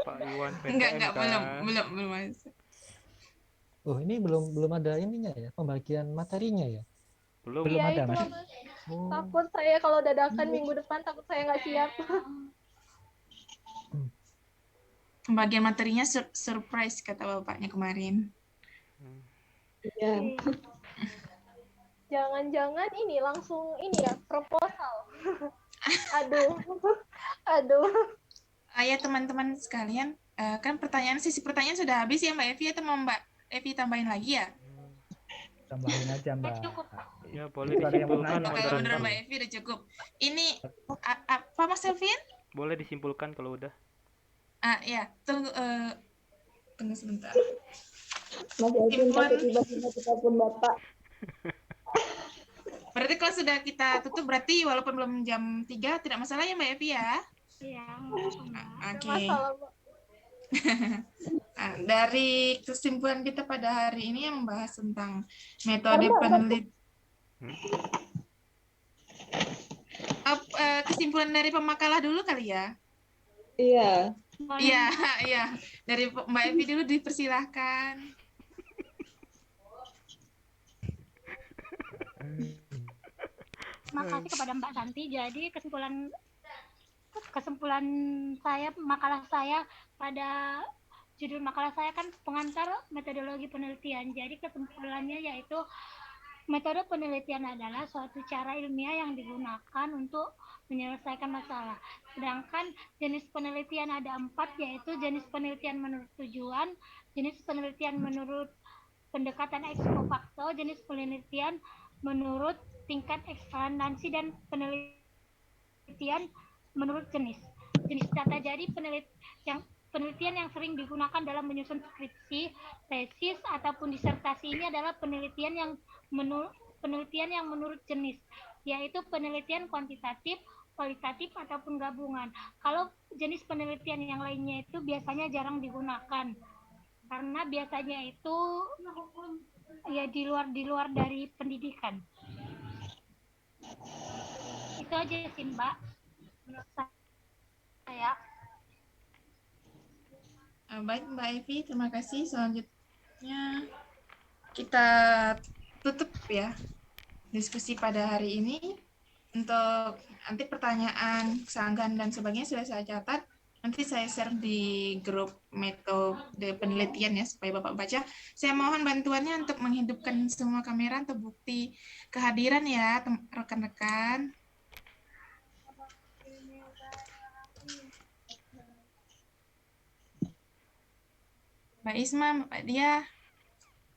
Pak Iwan Enggak, PTM belum kan. masuk. Oh, ini belum ada ininya ya, pembagian materinya ya? Belum Iya, ada, itu Mas. lah, Mas. Oh, Takut saya kalau dadakan minggu depan, takut saya nggak siap. Pembagian materinya surprise kata bapaknya kemarin. Iya. Jangan-jangan ini langsung ini ya, proposal. Aduh. Aduh. Ya teman-teman sekalian, kan sisi pertanyaan sudah habis ya Mbak Evi, atau mau Mbak Evi tambahin lagi ya? Tambahin aja, Mbak. Ya, boleh Kalau ada yang mau disimpulkan nanya, Kalau moderator. menurut Mbak Evi udah cukup. Ini apa Mas Elvin? Boleh disimpulkan kalau udah. Ya, tunggu sebentar. Mas Elvin takut tiba-tiba kita pun Bapak. Berarti kalau sudah kita tutup, berarti walaupun belum jam 3, tidak masalah ya Mbak Evi ya? Iya. Oke. Masalah, Mbak. Dari kesimpulan kita pada hari ini yang membahas tentang metode penelitian. Kesimpulan dari pemakalah dulu kali ya? Iya. Iya. Dari Mbak Evi dulu dipersilahkan. Makasih kepada Mbak Santi. Jadi kesimpulan saya, makalah saya pada judul makalah saya kan pengantar metodologi penelitian. Jadi kesimpulannya yaitu metode penelitian adalah suatu cara ilmiah yang digunakan untuk menyelesaikan masalah. Sedangkan jenis penelitian ada 4, yaitu jenis penelitian menurut tujuan, jenis penelitian menurut pendekatan ex facto, jenis penelitian menurut tingkat ekscelensi, dan penelitian menurut jenis data. Jadi penelitian yang sering digunakan dalam menyusun skripsi, tesis, ataupun disertasi ini adalah penelitian yang menurut jenis, yaitu penelitian kuantitatif, kualitatif, ataupun gabungan. Kalau jenis penelitian yang lainnya itu biasanya jarang digunakan, karena biasanya itu ya di luar dari pendidikan. Itu aja sih Mbak, menurut saya. Baik Mbak Evi, terima kasih. Selanjutnya kita tutup ya diskusi pada hari ini. Untuk nanti pertanyaan, kesanggahan dan sebagainya sudah saya catat. Nanti saya share di grup metode penelitian ya, supaya Bapak baca. Saya mohon bantuannya untuk menghidupkan semua kamera untuk bukti kehadiran ya, rekan-rekan. Mbak Isma, Mbak Dia,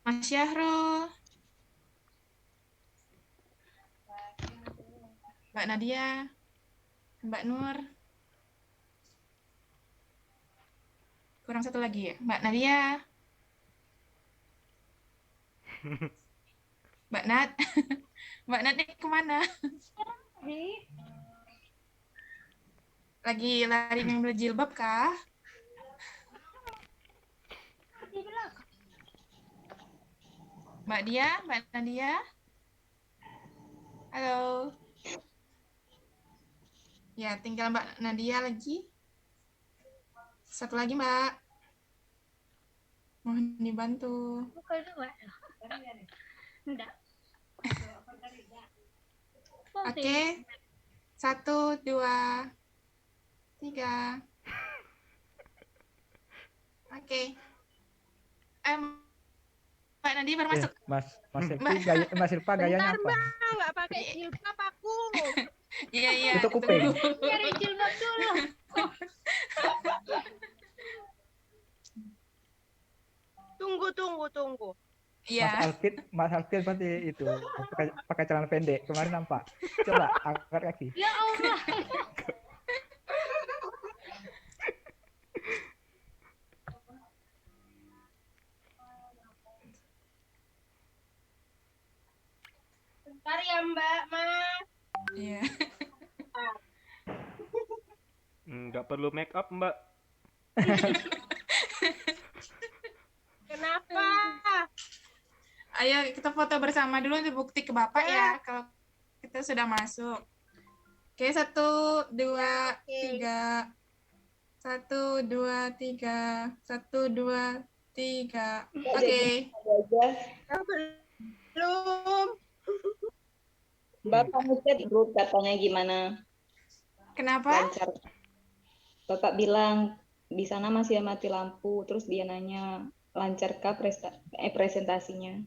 Mas Syahrul, Mbak Nadia, Mbak Nur. Kurang satu lagi ya, Mbak Nadia. Mbak Nat. Mbak Nat ini kemana? Lagi lari ngambil jilbab kah? Mbak Dia, Mbak Nadia. Halo. Ya, tinggal Mbak Nadia lagi. Satu lagi, Mbak. Mohon dibantu. Oke. 1, 2, 3. Oke. Mbak Nadia baru masuk. Mas Silpa gayanya apa? Bentar, Mbak, nggak pakai jilbab aku. Iya. Itu kuping. Cari jilbab dulu. tunggu. Iya. Mas Alvin pasti itu pakai celana pendek. Kemarin nampak. Coba angkat kaki. Ya Allah. Bentar ya Mbak, Mas. Iya. Nggak perlu make up, Mbak. Kenapa? Ayo kita foto bersama dulu untuk bukti ke Bapak ya kalau kita sudah masuk. Oke, 1, 2, 3. 1, 2, 3. 1, 2, 3. Oke. Belum. Bapak ngechat grup katanya gimana? Kenapa? Lancar. Bapak bilang di sana masih mati lampu, terus dia nanya lancarkah presentasinya?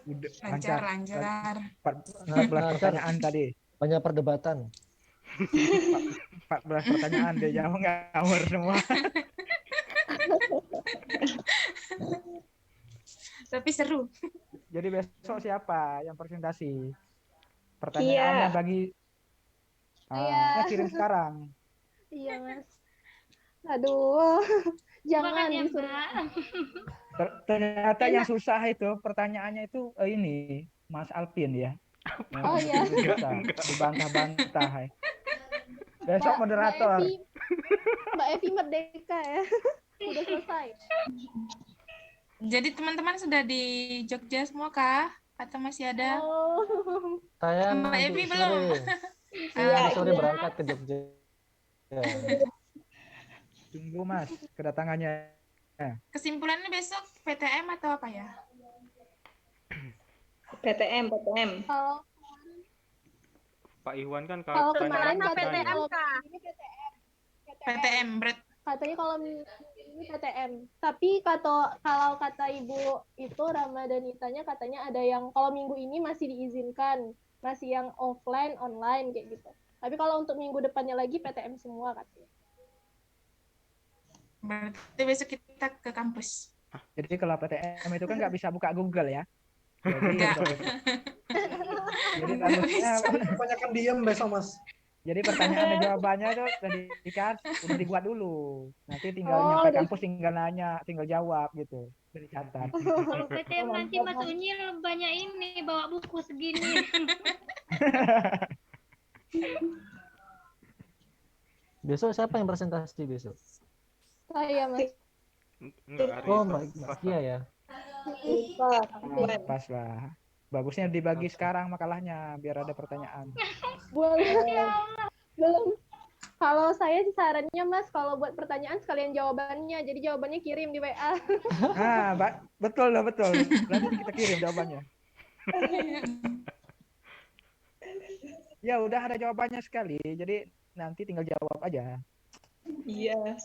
Udah, Lancar. 14 pertanyaan tadi. Banyak perdebatan. 14 pertanyaan dia jawab ngawur semua. Tapi seru. Jadi besok siapa yang presentasi? Pertanyaannya bagi kirim sekarang. Iya, Mas. Aduh, jangan ya, disuruh. Ternyata yang susah itu pertanyaannya itu ini Mas Alvin ya. Oh iya. Dibantah-bantah. Besok moderator. Mbak Evi merdeka ya. Udah selesai. Jadi teman-teman sudah di Jogja semua kah? Atau masih ada? Saya Mbak Evi belum. Iya, sore berangkat ke Jogja. Tunggu Mas kedatangannya. Kesimpulannya besok PTM atau apa ya? PTM. Pak Iwan kan kalau kemarin PTM kah? PTM berat. Katanya kalau ini PTM. Tapi kalau kata Ibu itu Ramadanitanya katanya ada yang kalau minggu ini masih diizinkan, masih yang offline, online kayak gitu. Tapi kalau untuk minggu depannya lagi PTM semua katanya. Berarti besok kita ke kampus. Jadi kalau PTM itu kan nggak bisa buka Google ya. Jadi harusnya kebanyakan diem besok Mas. Jadi pertanyaan dan jawabannya itu udah dibuat dulu. Nanti tinggal nyampe kampus tinggal nanya, tinggal jawab gitu. Udah dicatat. Kalau PTM nanti Mas Unyil banyak ini bawa buku segini. Besok siapa yang presentasi besok? Saya Mas. Oh, Mas Kia ya. Pas lah. Bagusnya dibagi sekarang makalahnya biar ada pertanyaan. Belum. Kalau saya sih sarannya Mas, kalau buat pertanyaan sekalian jawabannya. Jadi jawabannya kirim di WA. Betul. Nanti kita kirim jawabannya. Ya udah ada jawabannya sekali. Jadi nanti tinggal jawab aja. Iya.